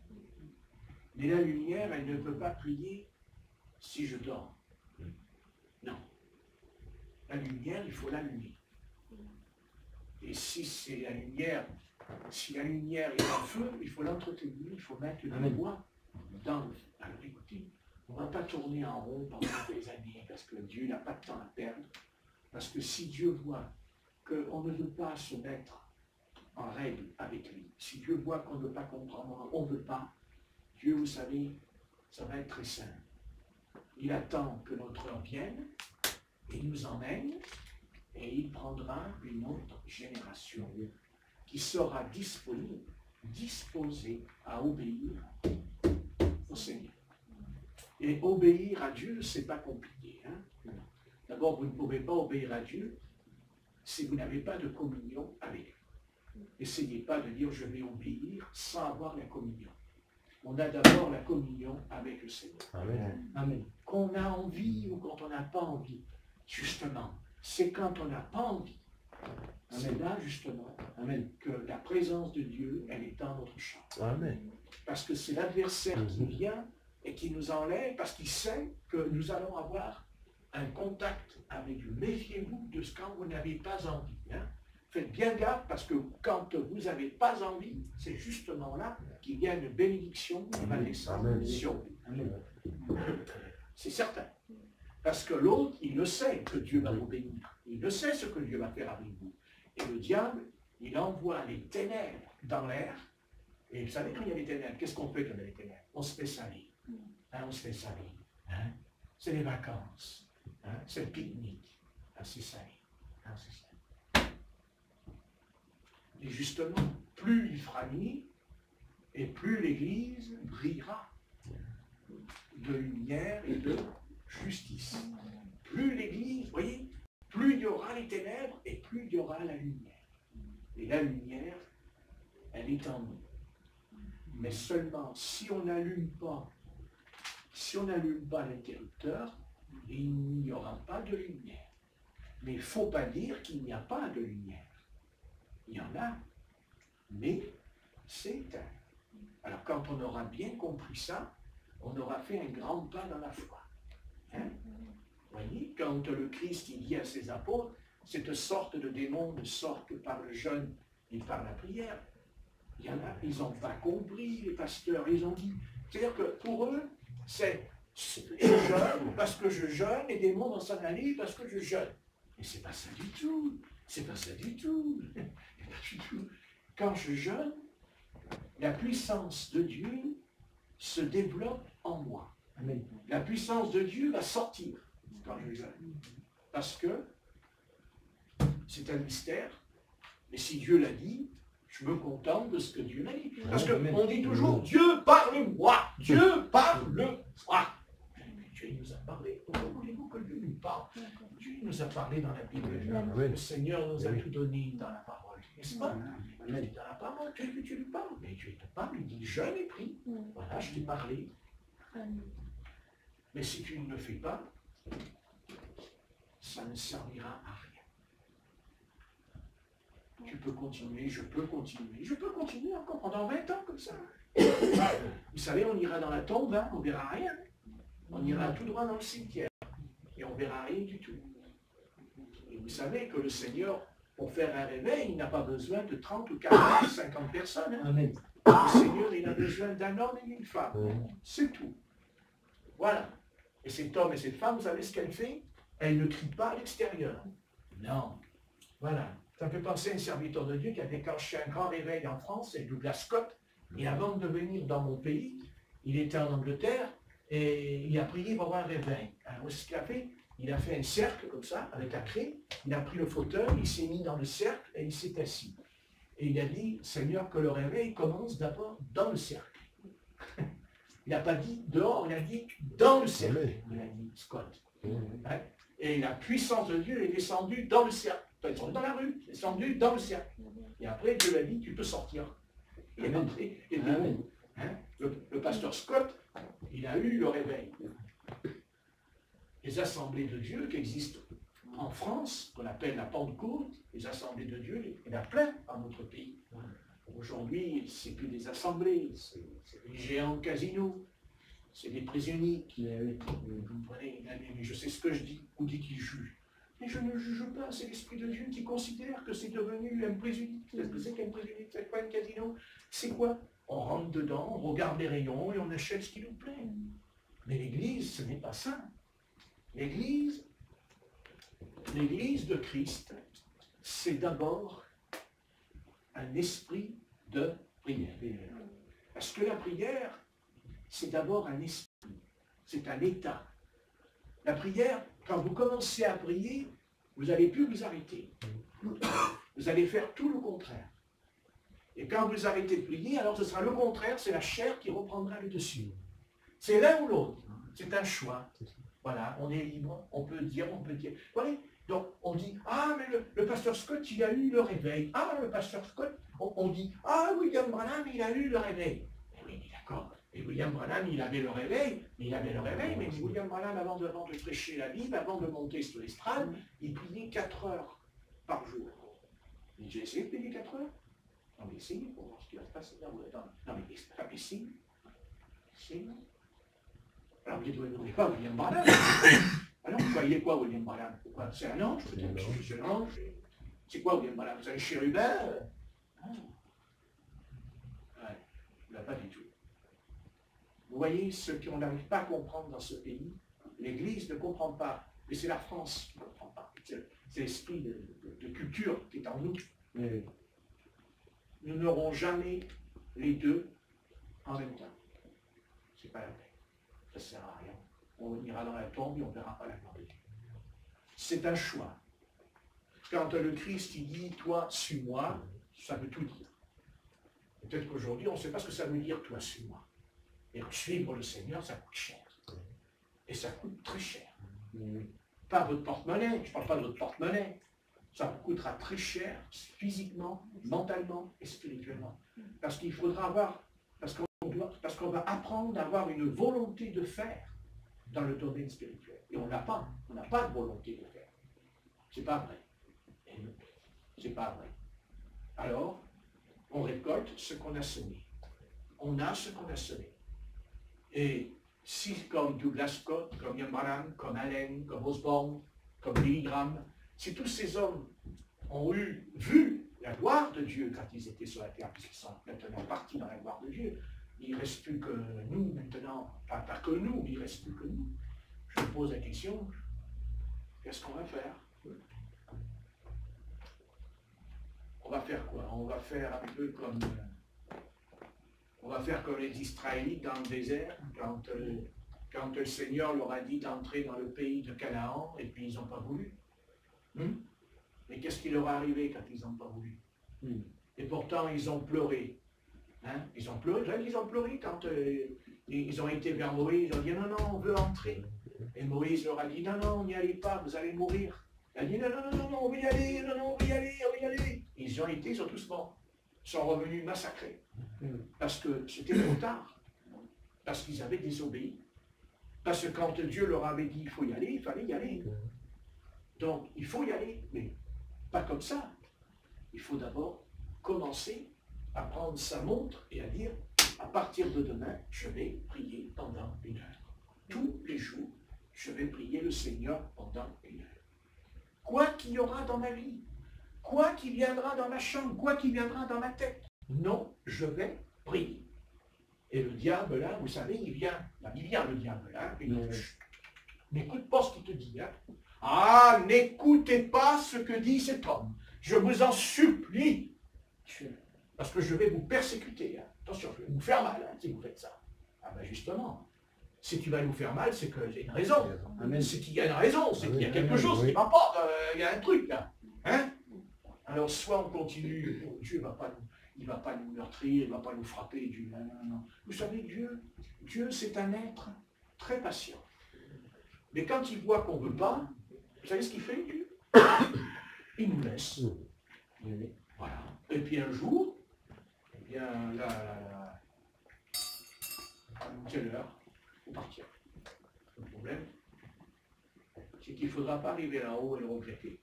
Mais la lumière, elle ne peut pas prier si je dors. Non. La lumière, il faut l'allumer. Et si c'est la lumière, si la lumière est en feu, il faut l'entretenir, il faut mettre du bois dans le feu. Alors écoutez, on ne va pas tourner en rond pendant des années, parce que Dieu n'a pas de temps à perdre. Parce que si Dieu voit qu'on ne veut pas se mettre en règle avec lui, si Dieu voit qu'on ne veut pas comprendre, on ne veut pas, Dieu, vous savez, ça va être très simple. Il attend que notre heure vienne, et il nous emmène, et il prendra une autre génération qui sera disponible, disposée à obéir au Seigneur. Et obéir à Dieu, ce n'est pas compliqué. Hein? D'abord, vous ne pouvez pas obéir à Dieu si vous n'avez pas de communion avec lui. N'essayez pas de dire je vais obéir sans avoir la communion. On a d'abord la communion avec le Seigneur. Amen. Amen. Qu'on a envie ou quand on n'a pas envie. Justement, c'est quand on n'a pas envie. C'est là, justement, Amen. que la présence de Dieu, elle est dans notre champ. Amen. Parce que c'est l'adversaire qui vient et qui nous enlève parce qu'il sait que nous allons avoir un contact avec Dieu. Méfiez-vous de ce quand vous n'avez pas envie. Hein? Faites bien gaffe parce que quand vous n'avez pas envie, c'est justement là qu'il y a une bénédiction qui va descendre sur vous. C'est certain. Parce que l'autre, il le sait que Dieu va vous bénir. Il le sait ce que Dieu va faire avec vous. Et le diable, il envoie les ténèbres dans l'air. Et vous savez, quand il y a les ténèbres, qu'est-ce qu'on fait quand il y a les ténèbres? On se fait salir. Hein, on se fait salir. Hein? C'est les vacances. Hein? C'est le pique-nique. Hein, c'est salir. Hein, c'est salir. Et justement, plus il fera nuit, et plus l'Église brillera de lumière et de justice. Plus l'Église, vous voyez, plus il y aura les ténèbres et plus il y aura la lumière. Et la lumière, elle est en nous. Mais seulement si on n'allume pas, l'interrupteur, il n'y aura pas de lumière. Mais il ne faut pas dire qu'il n'y a pas de lumière. Il y en a, mais c'est éteint. Alors quand on aura bien compris ça, on aura fait un grand pas dans la foi. Hein? Vous voyez, quand le Christ il dit à ses apôtres, cette sorte de démons ne sortent par le jeûne et par la prière. Il y en a, ils n'ont pas compris, les pasteurs, ils ont dit. C'est-à-dire que pour eux, c'est je jeûne parce que je jeûne, les démons vont s'en aller parce que je jeûne. Et c'est pas ça du tout. C'est pas ça du tout. Pas du tout. quand je jeûne, la puissance de Dieu se développe en moi. Amen. La puissance de Dieu va sortir quand je jeûne. Parce que c'est un mystère. Mais si Dieu l'a dit, je me contente de ce que Dieu m'a dit. Parce qu'on dit toujours, Dieu parle-moi, Dieu parle-moi. Mais Dieu nous a parlé. Pourquoi voulez-vous que Dieu nous parle? Dieu nous a parlé dans la Bible. Le Seigneur nous a tout donné dans la parole. N'est-ce pas? Dans la parole, tu lui parles. Mais Dieu te parle, il dit, je l'ai pris. Voilà, je t'ai parlé. Mais si tu ne le fais pas, ça ne servira à rien. Tu peux continuer, je peux continuer encore pendant 20 ans comme ça. Vous savez, on ira dans la tombe, hein, on ne verra rien. On ira tout droit dans le cimetière et on ne verra rien du tout. Et vous savez que le Seigneur, pour faire un réveil, il n'a pas besoin de 30 ou 40 ou 50 personnes. Hein. Amen. Le Seigneur, il a besoin d'un homme et d'une femme. C'est tout. Voilà. Et cet homme et cette femme, vous savez ce qu'elle fait? Elle ne crie pas à l'extérieur. Non. Voilà. Ça me fait penser à un serviteur de Dieu qui a déclenché un grand réveil en France, c'est Douglas Scott. Et avant de venir dans mon pays, il était en Angleterre et il a prié pour avoir un réveil. Alors, ce qu'il a fait? Il a fait un cercle comme ça, avec la clé. Il a pris le fauteuil, il s'est mis dans le cercle et il s'est assis. Et il a dit, Seigneur, que le réveil commence d'abord dans le cercle. Il n'a pas dit dehors, il a dit dans le cercle. Il a dit Scott. Hein? Et la puissance de Dieu est descendue dans le cercle. Ils sont dans la rue, descendu dans le cercle. Et après, Dieu l'a dit, tu peux sortir. Et après, hein, le pasteur Scott, il a eu le réveil. Les assemblées de Dieu qui existent en France, qu'on appelle la Pentecôte, les assemblées de Dieu, il y en a plein dans notre pays. Aujourd'hui, c'est plus des assemblées, c'est des géants casinos, c'est des prisonniers qui... Vous comprenez, je sais ce que je dis, ou dit qu'ils jugent. Mais je ne juge pas, c'est l'Esprit de Dieu qui considère que c'est devenu un prisonnier. Qu'est-ce que c'est qu'un prisonnier? C'est quoi un casino? C'est quoi? On rentre dedans, on regarde les rayons et on achète ce qui nous plaît. Mais l'Église, ce n'est pas ça. L'Église de Christ, c'est d'abord un esprit de prière. Parce que la prière, c'est d'abord un esprit, c'est un état. La prière, quand vous commencez à prier, vous n'allez plus vous arrêter. Vous allez faire tout le contraire. Et quand vous arrêtez de prier, alors ce sera le contraire, c'est la chair qui reprendra le dessus. C'est l'un ou l'autre. C'est un choix. Voilà, on est libre, on peut dire. Voilà. Donc on dit, ah mais le pasteur Scott, il a eu le réveil. Ah, le pasteur Scott, on dit, ah William Branham, il a eu le réveil. Oui, d'accord. Et William Branham, il avait le réveil, mais William Branham, avant de prêcher la Bible, avant de monter sur l'estrade, il priait 4 heures par jour. J'ai essayé de prier 4 heures. Non, mais essayez pour voir ce qui va se passer. Non, mais essayez. Alors, vous ne dites pas William Branham. Alors, vous voyez quoi, William Branham? C'est un ange, peut-être. C'est un ange. C'est quoi, William Branham? C'est un chérubin? Ouais, il n'a pas du tout. Vous voyez, ce qu'on n'arrive pas à comprendre dans ce pays, l'Église ne comprend pas, mais c'est la France qui ne comprend pas. C'est l'esprit de culture qui est en nous. Mais nous n'aurons jamais les deux en même temps. C'est pas la peine. Ça ne sert à rien. On ira dans la tombe et on ne verra pas la gloire de Dieu. C'est un choix. Quand le Christ il dit, toi, suis-moi, ça veut tout dire. Peut-être qu'aujourd'hui, on ne sait pas ce que ça veut dire, toi, suis-moi. Et suivre le Seigneur, ça coûte cher. Et ça coûte très cher. Pas votre porte-monnaie, je ne parle pas de votre porte-monnaie. Ça vous coûtera très cher, physiquement, mentalement et spirituellement. Parce qu'il faudra avoir, parce qu'on va apprendre à avoir une volonté de faire dans le domaine spirituel. Et on n'a pas de volonté de faire. C'est pas vrai. C'est pas vrai. Alors, on récolte ce qu'on a semé. On a ce qu'on a semé. Et si, comme Douglas Scott, comme William Branham, comme Allen, comme Osborne, comme Billy Graham, si tous ces hommes ont vu la gloire de Dieu quand ils étaient sur la terre, puisqu'ils sont maintenant partis dans la gloire de Dieu, il ne reste plus que nous maintenant, pas que nous, il ne reste plus que nous. Je me pose la question, qu'est-ce qu'on va faire? on va faire quoi? On va faire un peu comme... on va faire comme les Israélites dans le désert, quand le Seigneur leur a dit d'entrer dans le pays de Canaan, et puis ils n'ont pas voulu. Mais qu'est-ce qui leur est arrivé quand ils n'ont pas voulu? Et pourtant, ils ont pleuré. Hein? Ils ont pleuré, ils ont pleuré quand ils ont été vers Moïse, ils ont dit non, non, on veut entrer. Et Moïse leur a dit non, non, n'y allez pas, vous allez mourir. Il a dit non, non, non, non, non, on va y aller, non, non, on va y aller, on va y aller. Et ils y ont été, ils sont tous morts. Ils sont revenus massacrés. Parce que c'était trop tard. Parce qu'ils avaient désobéi. Parce que quand Dieu leur avait dit il faut y aller, il fallait y aller. Donc, il faut y aller, mais pas comme ça. Il faut d'abord commencer à prendre sa montre et à dire, à partir de demain, je vais prier pendant 1 heure. Tous les jours, je vais prier le Seigneur pendant 1 heure. Quoi qu'il y aura dans ma vie, quoi qui viendra dans ma chambre, quoi qui viendra dans ma tête, non, je vais prier. Et le diable, là, vous savez, il vient le diable, là, il dit, n'écoute pas ce qu'il te dit, hein. Ah, n'écoutez pas ce que dit cet homme. Je vous en supplie. Parce que je vais vous persécuter. Hein. Attention, je vais vous faire mal hein, si vous faites ça. Ah ben justement, si tu vas nous faire mal, c'est qu'il y a une raison. C'est qu'il y a une raison, c'est qu'il y a quelque chose qui ne va pas. Il y a un truc là. Hein? Alors soit on continue, Dieu il ne va pas nous meurtrir, il ne va pas nous frapper. Dieu, non, non, non. Vous savez, Dieu c'est un être très patient. Mais quand il voit qu'on ne veut pas, vous savez ce qu'il fait, Dieu? Il nous laisse. Voilà. Et puis un jour, eh bien, là, à quelle heure il faut partir. Le problème, c'est qu'il ne faudra pas arriver là-haut et le regretter.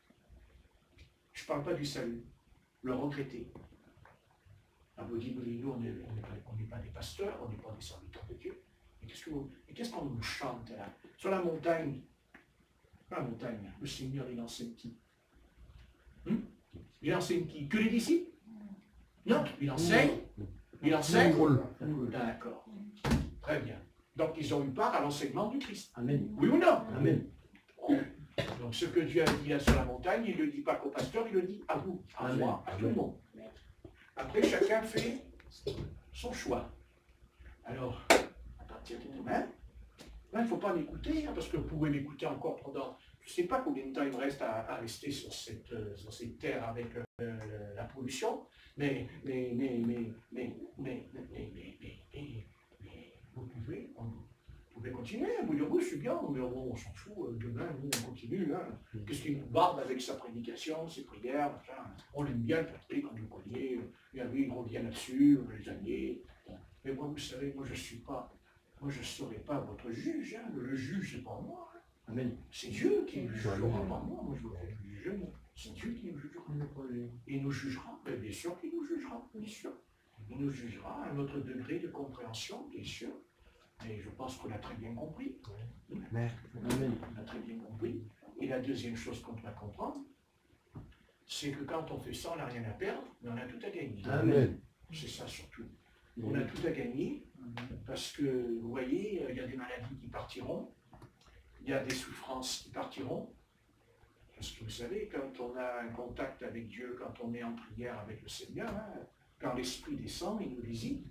Je ne parle pas du salut, le regretter. Ah, vous dites, nous, on n'est pas des pasteurs, on n'est pas des serviteurs de Dieu. Et qu'est-ce qu'on nous chante là? Sur la montagne, le Seigneur, il enseigne qui? Il enseigne qui? Que les disciples? Non, il enseigne. Il enseigne. D'accord. Très bien. Donc ils ont eu part à l'enseignement du Christ. Amen. Oui ou non? Amen. Donc ce que Dieu a dit là sur la montagne, il ne le dit pas qu'au pasteur, il le dit à vous, à moi, à tout le monde. Après, chacun fait son choix. Alors, à partir de demain, il ne faut pas m'écouter, hein, parce que vous pouvez m'écouter encore pendant, je ne sais pas combien de temps il me reste à rester sur cette terre avec la pollution, mais vous pouvez continuer, vous dire oui, je suis bien, mais on s'en fout, demain, nous, on continue. Hein. Qu'est-ce qu'il nous barbe avec sa prédication, ses prières, machin. On l'aime bien, le Patrick, quand vous connaissez, il revient là-dessus, les années. Mais moi, vous savez, moi, je ne serai pas votre juge. Hein. Le juge, c'est pas moi. Hein. Amen. C'est Dieu qui nous jugera, pas moi. Moi, je ne juge jamais. C'est Dieu qui nous jugera. Et il nous jugera, bien sûr qu'il nous jugera, bien sûr. Il nous jugera à notre degré de compréhension, bien sûr. Mais je pense qu'on a très bien compris. Amen. On a très bien compris. Et la deuxième chose qu'on doit comprendre, c'est que quand on fait ça, on n'a rien à perdre, mais on a tout à gagner. Amen. C'est ça surtout. On a tout à gagner, parce que, vous voyez, il y a des maladies qui partiront, il y a des souffrances qui partiront. Parce que vous savez, quand on a un contact avec Dieu, quand on est en prière avec le Seigneur, hein, quand l'Esprit descend, il nous visite.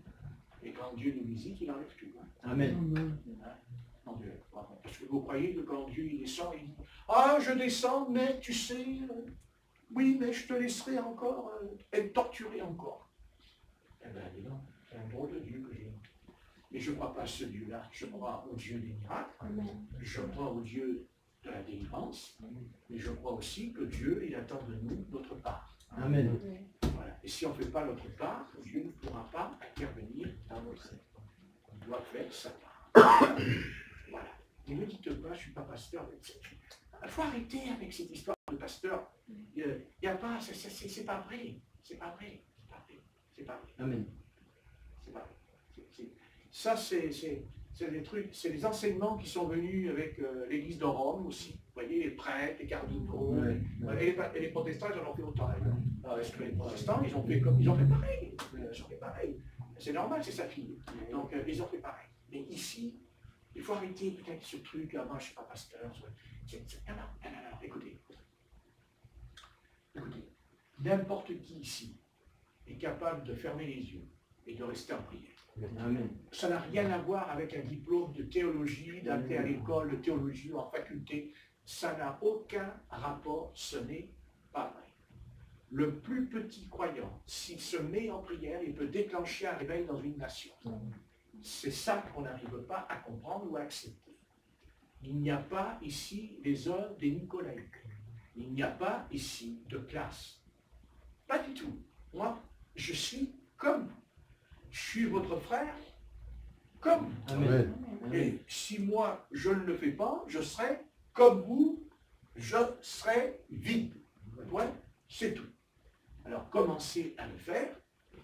Et quand Dieu nous visite, il enlève tout. Hein. Amen. Parce que vous croyez que quand Dieu il descend, il dit « Ah, je descends, mais tu sais, oui, mais je te laisserai encore être torturé encore. » Eh bien, dis donc, c'est un drôle de Dieu que j'ai. Mais je ne crois pas à ce Dieu-là. Je crois au Dieu des miracles. Amen. Je crois au Dieu de la délivrance. Mais je crois aussi que Dieu, il attend de nous notre part. Amen. Voilà. Et si on ne fait pas notre part, Dieu ne pourra pas intervenir dans notre vie. On doit faire sa part. Voilà. Ne me dites pas, je ne suis pas pasteur. Il faut arrêter avec cette histoire de pasteur. Il n'y a pas, c'est pas vrai. C'est pas vrai. C'est pas vrai. C'est pas vrai. Amen. C'est pas vrai. Ça, c'est des trucs, c'est des enseignements qui sont venus avec l'église de Rome aussi. Vous voyez, les prêtres, les cardinaux, et les protestants, ils en ont fait autant. Parce que les protestants, ils ont fait pareil. Ils ont fait pareil. C'est normal, c'est sa fille. Donc, ils ont fait pareil. Mais ici, il faut arrêter peut-être ce truc, moi, je ne suis pas pasteur. Non, écoutez. n'importe qui ici est capable de fermer les yeux et de rester en prière. Amen. Ça n'a rien à voir avec un diplôme de théologie, d'aller à l'école de théologie ou en faculté. Ça n'a aucun rapport, ce n'est pas vrai. Le plus petit croyant, s'il se met en prière, il peut déclencher un réveil dans une nation. C'est ça qu'on n'arrive pas à comprendre ou à accepter. Il n'y a pas ici les œuvres des Nicolaïques. Il n'y a pas ici de classe. Pas du tout. Moi, je suis comme vous. Je suis votre frère comme vous. Amen. Et si moi, je ne le fais pas, je serai comme vous, je serai vide. Ouais, c'est tout. Alors, commencez à le faire.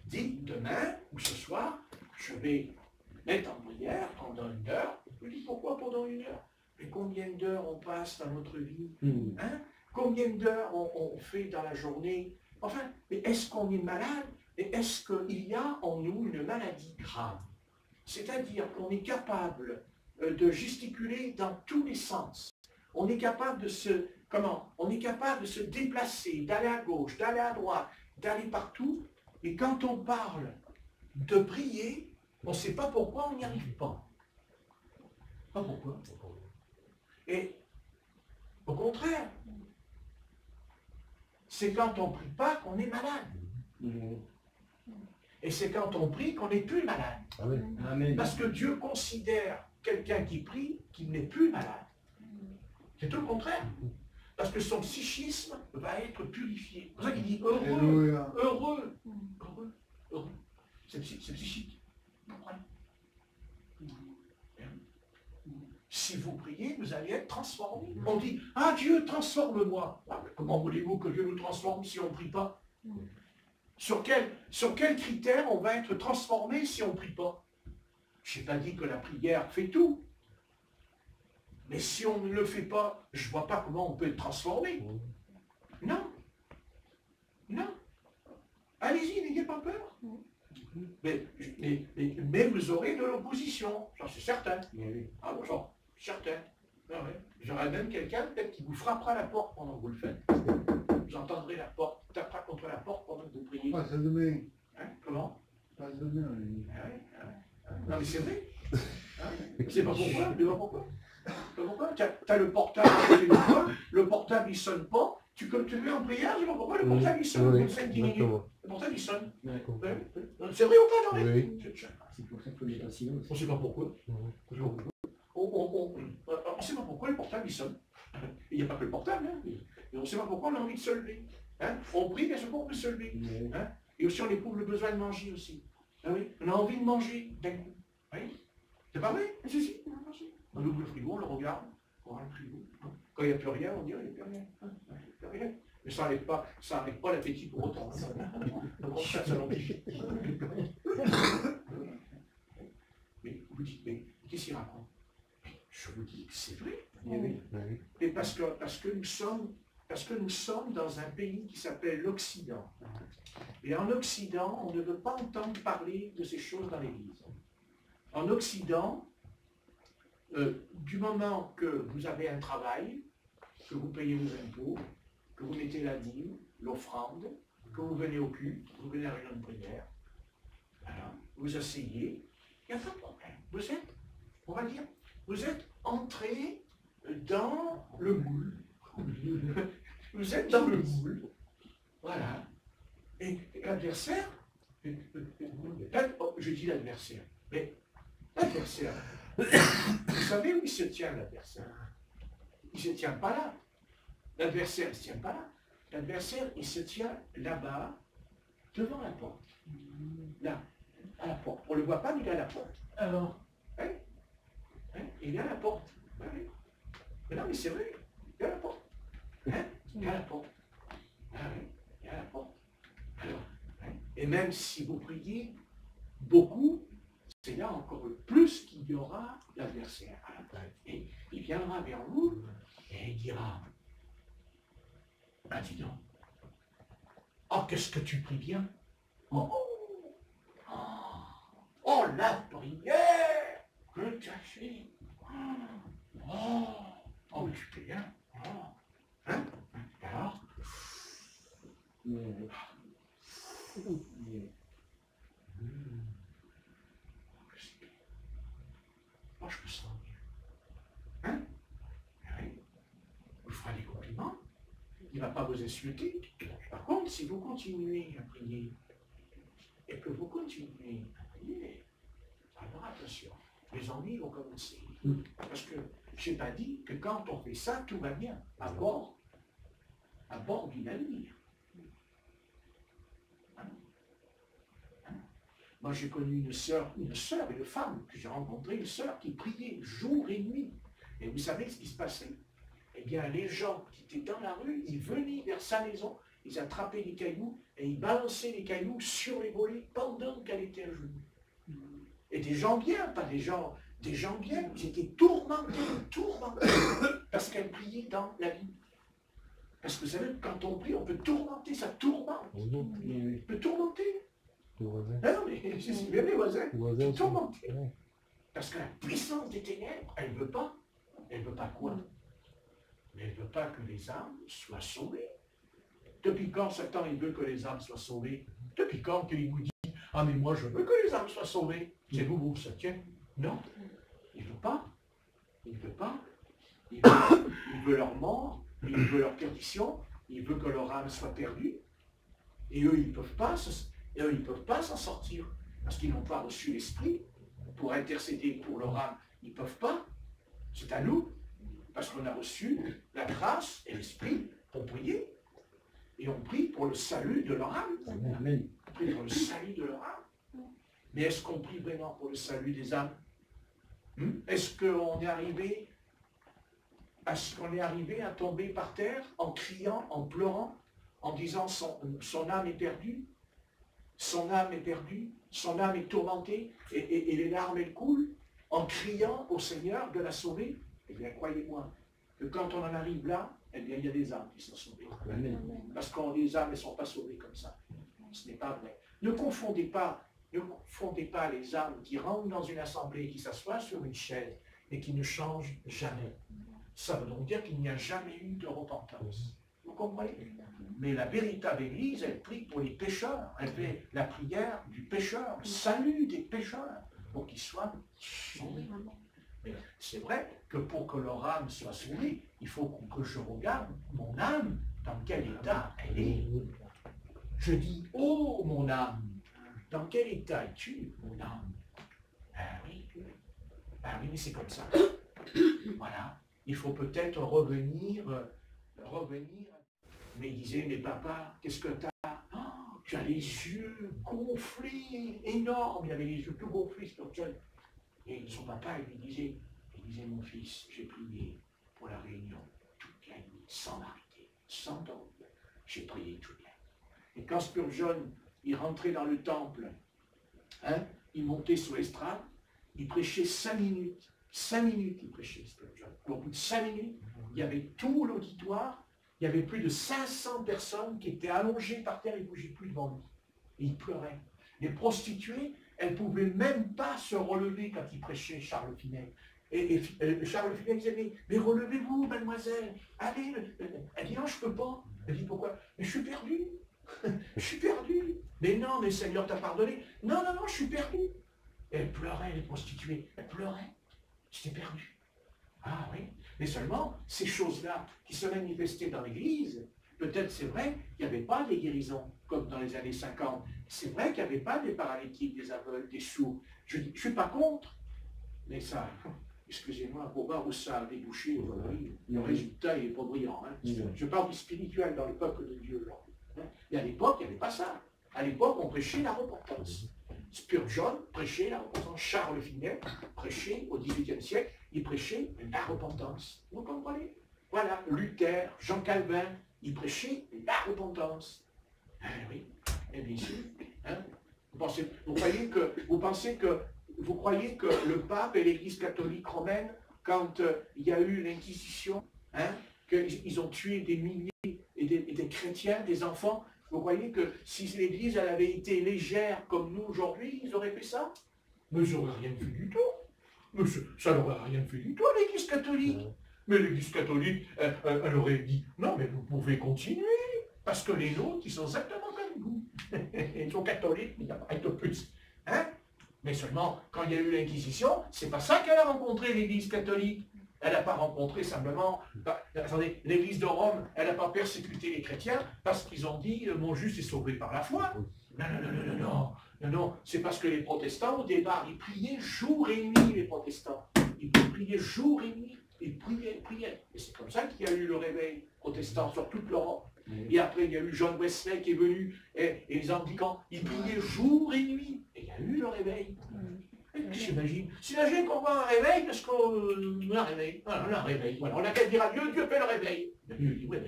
Dites demain ou ce soir, je vais mettre en prière pendant 1 heure. Je dis pourquoi pendant 1 heure? Mais combien d'heures on passe dans notre vie? Hein? Combien d'heures on fait dans la journée? Enfin, mais est-ce qu'on est malade? Et est-ce qu'il y a en nous une maladie grave? C'est-à-dire qu'on est capable de gesticuler dans tous les sens. On est capable de se... Comment? On est capable de se déplacer, d'aller à gauche, d'aller à droite, d'aller partout. Et quand on parle de prier, on ne sait pas pourquoi on n'y arrive pas. Pas pourquoi. Et au contraire, c'est quand on ne prie pas qu'on est malade. Et c'est quand on prie qu'on n'est plus malade. Amen. Parce que Dieu considère quelqu'un qui prie qu'il n'est plus malade. C'est tout le contraire. Parce que son psychisme va être purifié. C'est pour ça qu'il dit heureux, heureux, heureux, heureux. C'est psychique. Vous comprenez? Si vous priez, vous allez être transformé. On dit, ah Dieu, transforme-moi. Ah, comment voulez-vous que Dieu nous transforme si on ne prie pas? Sur quel critère on va être transformé si on ne prie pas? Je n'ai pas dit que la prière fait tout. Mais si on ne le fait pas, je ne vois pas comment on peut être transformé. Non. Non. Allez-y, n'ayez pas peur. Mais vous aurez de l'opposition, j'en suis certain. Ah bon, j'en suis certain. Ah ouais. J'aurai même quelqu'un peut-être qui vous frappera la porte pendant que vous le faites. Vous entendrez la porte, tapera contre la porte pendant que vous priez. Pas demain. Hein? Comment? Pas demain. Ah ouais, ah ouais. Non mais c'est vrai. Ah ouais. C'est pas pourquoi, mais pas pourquoi. Pas pourquoi. Tu as le portable à côté de toi, le portable il sonne pas, tu te mets en prière, je sais pas pourquoi, le portable il sonne, Oui, comme 5-10 minutes. exactement. Le portable il sonne. D'accord. C'est vrai ou pas, non? Oui. C'est pour ça qu'il faut mettre un silence. On ne sait pas pourquoi. On ne sait pas pourquoi le portable il sonne. Il n'y a pas que le portable, hein. Et on ne sait pas pourquoi on a envie de se lever. Hein. On prie, bien sûr, on peut se lever. Hein. Et aussi on éprouve le besoin de manger aussi. Ah oui. On a envie de manger d'un coup. Oui. C'est pas vrai? Si, on a mangé. On ouvre le frigo, on le regarde, on regarde le frigo. Quand il n'y a plus rien, on dit il n'y a plus rien. Il n'y a plus rien. Mais ça n'arrête pas l'appétit pour autant. Au contraire, ça l'amplifie. Mais vous dites, mais qu'est-ce qu'il raconte? Je vous dis, c'est vrai. Et parce que nous sommes dans un pays qui s'appelle l'Occident. Et en Occident, on ne veut pas entendre parler de ces choses dans l'Église. En Occident, du moment que vous avez un travail, que vous payez vos impôts, que vous mettez la dîme, l'offrande, que vous venez au culte, vous venez à la réunion de prière, voilà, vous asseyez, il n'y a pas de problème. Vous êtes, on va dire, vous êtes entré dans le moule. Vous êtes dans le moule. Voilà. Et l'adversaire, je dis l'adversaire, mais l'adversaire, vous savez où il se tient l'adversaire? Il ne se tient pas là. L'adversaire ne se tient pas là. L'adversaire, il se tient là-bas, devant la porte. Là, à la porte. On ne le voit pas, mais il est à la porte. Alors, hein? Hein? Il est à la porte. Oui. Mais non, mais c'est vrai. Il est à la porte. Hein? Il est à la porte. Ah oui, il est à la porte. Alors, hein? Et même si vous priez beaucoup, c'est là encore plus qu'il y aura l'adversaire à la porte. Et il viendra vers vous et il dira, ah dis donc, oh qu'est-ce que tu pries bien? Oh la prière que tu as fait. Oh mais tu pries bien. Hein? Alors, Moi, je me sens bien. Hein? Oui. Vous ferez des compliments. Il ne va pas vous insulter. Par contre, si vous continuez à prier, et que vous continuez à prier, alors attention, les ennuis vont commencer. Parce que je n'ai pas dit que quand on fait ça, tout va bien. À bord du navire. Moi, j'ai connu une sœur, une femme que j'ai rencontrée, une sœur qui priait jour et nuit. Et vous savez ce qui se passait? Eh bien, les gens qui étaient dans la rue, ils venaient vers sa maison, ils attrapaient les cailloux et ils balançaient les cailloux sur les volets pendant qu'elle était à genoux. Et des gens bien, pas des gens bien, ils étaient tourmentés, parce qu'elle priait dans la vie. Parce que vous savez, quand on prie, on peut tourmenter, ça tourmente. On peut tourmenter. Non, mais c'est bien les voisins. Tourmenter. Parce que la puissance des ténèbres, elle ne veut pas. Elle ne veut pas quoi? Mais elle ne veut pas que les âmes soient sauvées. Depuis quand Satan, il veut que les âmes soient sauvées? Depuis quand il vous dit, ah mais moi je veux que les âmes soient sauvées? C'est vous, ça tient? Non, il ne veut pas. Il ne veut pas. Il veut leur mort, il veut leur perdition, il veut que leur âme soit perdue. Et eux, ils ne peuvent pas s'en sortir. Parce qu'ils n'ont pas reçu l'Esprit pour intercéder pour leur âme. Ils ne peuvent pas. C'est à nous. Parce qu'on a reçu la grâce et l'Esprit pour prier. Et on prie pour le salut de leur âme. Amen. On prie pour le salut de leur âme. Mais est-ce qu'on prie vraiment pour le salut des âmes? Est-ce qu'on est arrivé à tomber par terre en criant, en pleurant, en disant son âme est perdue, son âme est perdue, son âme est tourmentée, et les larmes elles coulent, en criant au Seigneur de la sauver? Eh bien, croyez-moi, que quand on en arrive là, eh bien, il y a des âmes qui sont sauvées. Amen. Parce que les âmes ne sont pas sauvées comme ça. Ce n'est pas vrai. Ne confondez pas les âmes qui rentrent dans une assemblée, qui s'assoient sur une chaise et qui ne changent jamais. Ça veut donc dire qu'il n'y a jamais eu de repentance. Vous comprenez? Mais la véritable Église, elle prie pour les pécheurs. Elle fait la prière du pécheur, le salut des pécheurs, pour qu'ils soient sauvés. Mais c'est vrai que pour que leur âme soit sauvée, il faut que je regarde mon âme, dans quel état elle est. Je dis, oh mon âme, dans quel état es-tu, mon âme? Ah oui, mais c'est comme ça. Voilà, il faut peut-être revenir. Mais il disait, mais papa, qu'est-ce que tu as? Oh, tu as les yeux gonflés, énormes, il avait les yeux tout gonflés, spirituels. Et son papa, il disait, mon fils, j'ai prié pour la réunion toute la nuit, sans m'arrêter, sans dormir. J'ai prié toute la nuit. Et quand Spurgeon, il rentrait dans le temple, il montait sur l'estrade, il prêchait 5 minutes. 5 minutes, il prêchait, Spurgeon. Au bout de 5 minutes, il y avait tout l'auditoire, il y avait plus de 500 personnes qui étaient allongées par terre et ne bougeaient plus devant lui. Et il pleurait. Les prostituées, elles ne pouvaient même pas se relever quand il prêchait, Charles Finet. Et Charles Finet disait, mais relevez-vous, mademoiselle, allez. Elle dit, non, je ne peux pas. Elle dit, pourquoi? Mais je suis perdu. Je suis perdu. Mais non, mais le Seigneur t'a pardonné. Non, je suis perdu. Et elle pleurait, les prostituées. Elle pleurait. J'étais perdu. Ah oui. Mais seulement, ces choses-là qui se manifestaient dans l'Église, peut-être c'est vrai qu'il n'y avait pas des guérisons, comme dans les années 50. C'est vrai qu'il n'y avait pas des paralytiques, des aveugles, des sourds. Je ne suis pas contre. Mais ça, excusez-moi, pour voir où ça a débouché aujourd'hui, le résultat il n'est pas brillant. Je parle du spirituel dans le peuple de Dieu aujourd'hui. Et à l'époque, il n'y avait pas ça. À l'époque, on prêchait la repentance. Spurgeon prêchait la repentance. Charles Finet prêchait au XVIIIe siècle, il prêchait la repentance. Vous comprenez? Voilà, Luther, Jean Calvin, ils prêchaient la repentance. Ah oui, et bien sûr. Vous croyez que le pape et l'Église catholique romaine, quand il y a eu l'Inquisition, qu'ils ont tué des milliers et des chrétiens, des enfants, vous croyez que si l'Église elle avait été légère comme nous aujourd'hui, ils auraient fait ça? Mais ils n'auraient rien fait du tout. Mais ça n'aurait rien fait du tout à l'Église catholique. Mais l'Église catholique, elle aurait dit, non mais vous pouvez continuer, parce que les nôtres, ils sont exactement Ils sont catholiques, il n'y a pas de plus. Hein? Mais seulement, quand il y a eu l'Inquisition, c'est pas ça qu'elle a rencontré l'Église catholique. Elle n'a pas rencontré simplement... attendez, l'Église de Rome, elle n'a pas persécuté les chrétiens parce qu'ils ont dit « mon juste est sauvé par la foi ». Non, non, non, non, non, non, non, non. C'est parce que les protestants, au départ, ils priaient jour et nuit, les protestants. Ils priaient jour et nuit. Ils priaient, priaient. Et c'est comme ça qu'il y a eu le réveil protestant sur toute l'Europe. Et après, il y a eu John Wesley qui est venu, et les anglicans, ils priaient jour et nuit. Et il y a eu le réveil. J'imagine qu'on voit un réveil parce qu'on a un réveil. Voilà, on a un réveil. Voilà, on n'a qu'à dire à Dieu, Dieu fait le réveil. Dieu dit, ouais,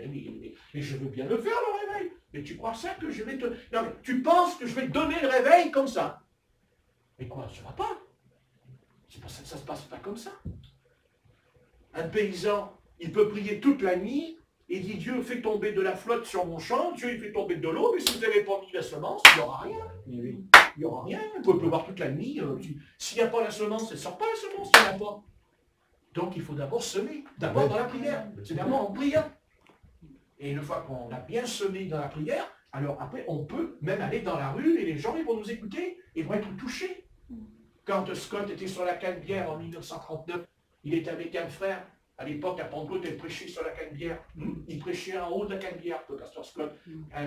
mais je veux bien le faire, le réveil. Mais tu crois ça que je vais te... Non, mais tu penses que je vais te donner le réveil comme ça? Mais quoi, ça ne va pas. Ça ne se passe pas comme ça. Un paysan, il peut prier toute la nuit, et dit Dieu fait tomber de la flotte sur mon champ, Dieu il fait tomber de l'eau, mais si vous n'avez pas mis la semence, il n'y aura rien. Il n'y aura rien, il peut pleuvoir toute la nuit. S'il n'y a pas la semence, elle ne sort pas la semence, il n'y en a pas. Donc il faut d'abord semer, d'abord dans la prière. C'est d'abord en priant. Et une fois qu'on a bien semé dans la prière, alors après on peut même aller dans la rue et les gens ils vont nous écouter, ils vont être touchés. Quand Scott était sur la Canebière en 1939, il était avec un frère. À l'époque, à Pentecôte, il prêchait sur la Canebière. Il prêchait en haut de la Canebière, le pasteur Scott.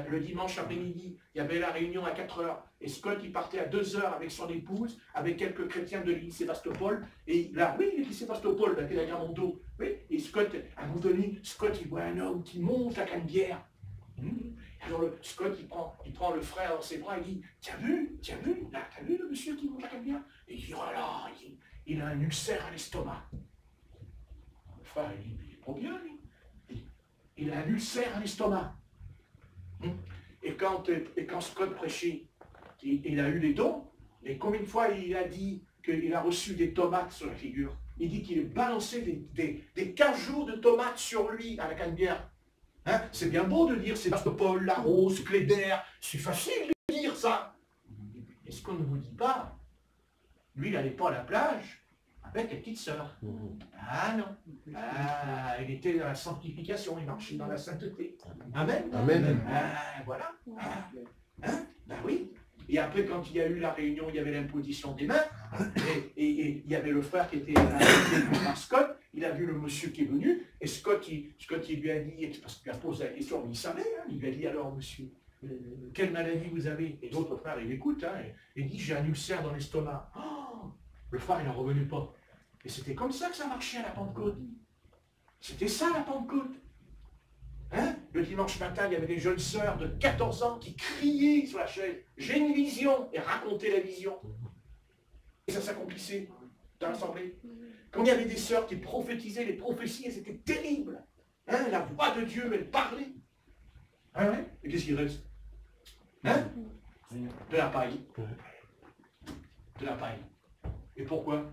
Le dimanche après-midi, il y avait la réunion à 4 heures. Et Scott, il partait à 2 heures avec son épouse, avec quelques chrétiens de l'île Sébastopol. Et là, oui, l'île Sébastopol, là, qui est la Gramondo. Oui, et Scott, à un moment donné, Scott, il voit un homme qui monte la Canebière. Alors Scott, il prend le frère dans ses bras et dit, t'as vu, là, t'as vu le monsieur qui monte la Canebière? Et il dit, oh là, il a un ulcère à l'estomac. Il est trop bien, lui. Il a un ulcère à l'estomac. Et quand Scott prêchait, il a eu les dons, et combien de fois il a dit qu'il a reçu des tomates sur la figure? Il dit qu'il balançait des cajous de tomates sur lui à la Canebière. Hein? C'est bien beau de dire Sébastopol, La Rose, Cléder, c'est facile de dire ça. Et ce qu'on ne vous dit pas, lui, il n'allait pas à la plage avec les petites sœurs. Ah non. Ah, il était dans la sanctification, il marchait dans la sainteté. Amen. Amen. Ah, voilà. Ah. Hein? Ben oui. Et après, quand il y a eu la réunion, il y avait l'imposition des mains, et il y avait le frère qui était par Scott, il a vu le monsieur qui est venu, et Scott, il lui a dit, parce qu'il a posé la question, il savait, hein, il lui a dit, alors monsieur, quelle maladie vous avez? Et l'autre frère, il écoute, hein, et il dit, j'ai un ulcère dans l'estomac. Oh, le frère, il n'en revenait pas. Et c'était comme ça que ça marchait à la Pentecôte. C'était ça la Pentecôte. Hein? Le dimanche matin, il y avait des jeunes sœurs de 14 ans qui criaient sur la chaise, j'ai une vision, et racontaient la vision. Et ça s'accomplissait dans l'assemblée. Quand il y avait des sœurs qui prophétisaient les prophéties, c'était terrible. Hein? La voix de Dieu, elle parlait. Hein, ouais? Et qu'est-ce qu'il reste? Hein? De la paille. De la paille. Et pourquoi?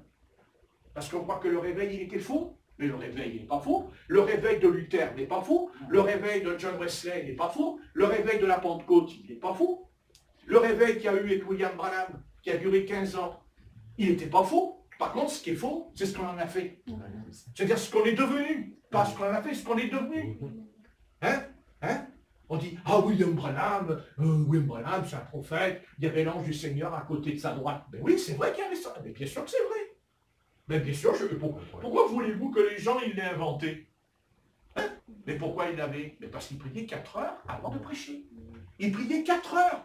Parce qu'on croit que le réveil, il était faux. Mais le réveil n'est pas faux. Le réveil de Luther n'est pas faux. Le réveil de John Wesley n'est pas faux. Le réveil de la Pentecôte, il n'est pas faux. Le réveil qu'il y a eu avec William Branham, qui a duré 15 ans, il n'était pas faux. Par contre, ce qui est faux, c'est ce qu'on en a fait. C'est-à-dire ce qu'on est devenu. Pas ce qu'on en a fait, ce qu'on est devenu. Hein? Hein? On dit, ah, William Branham, c'est un prophète, il y avait l'ange du Seigneur à côté de sa droite. Mais oui, c'est vrai qu'il y avait ça. Mais bien sûr que c'est vrai. Mais bien sûr, pourquoi voulez-vous que les gens, ils l'aient inventé? Hein? Mais pourquoi il l'avait? Mais parce qu'il priait 4 heures avant de prêcher. Il priait 4 heures.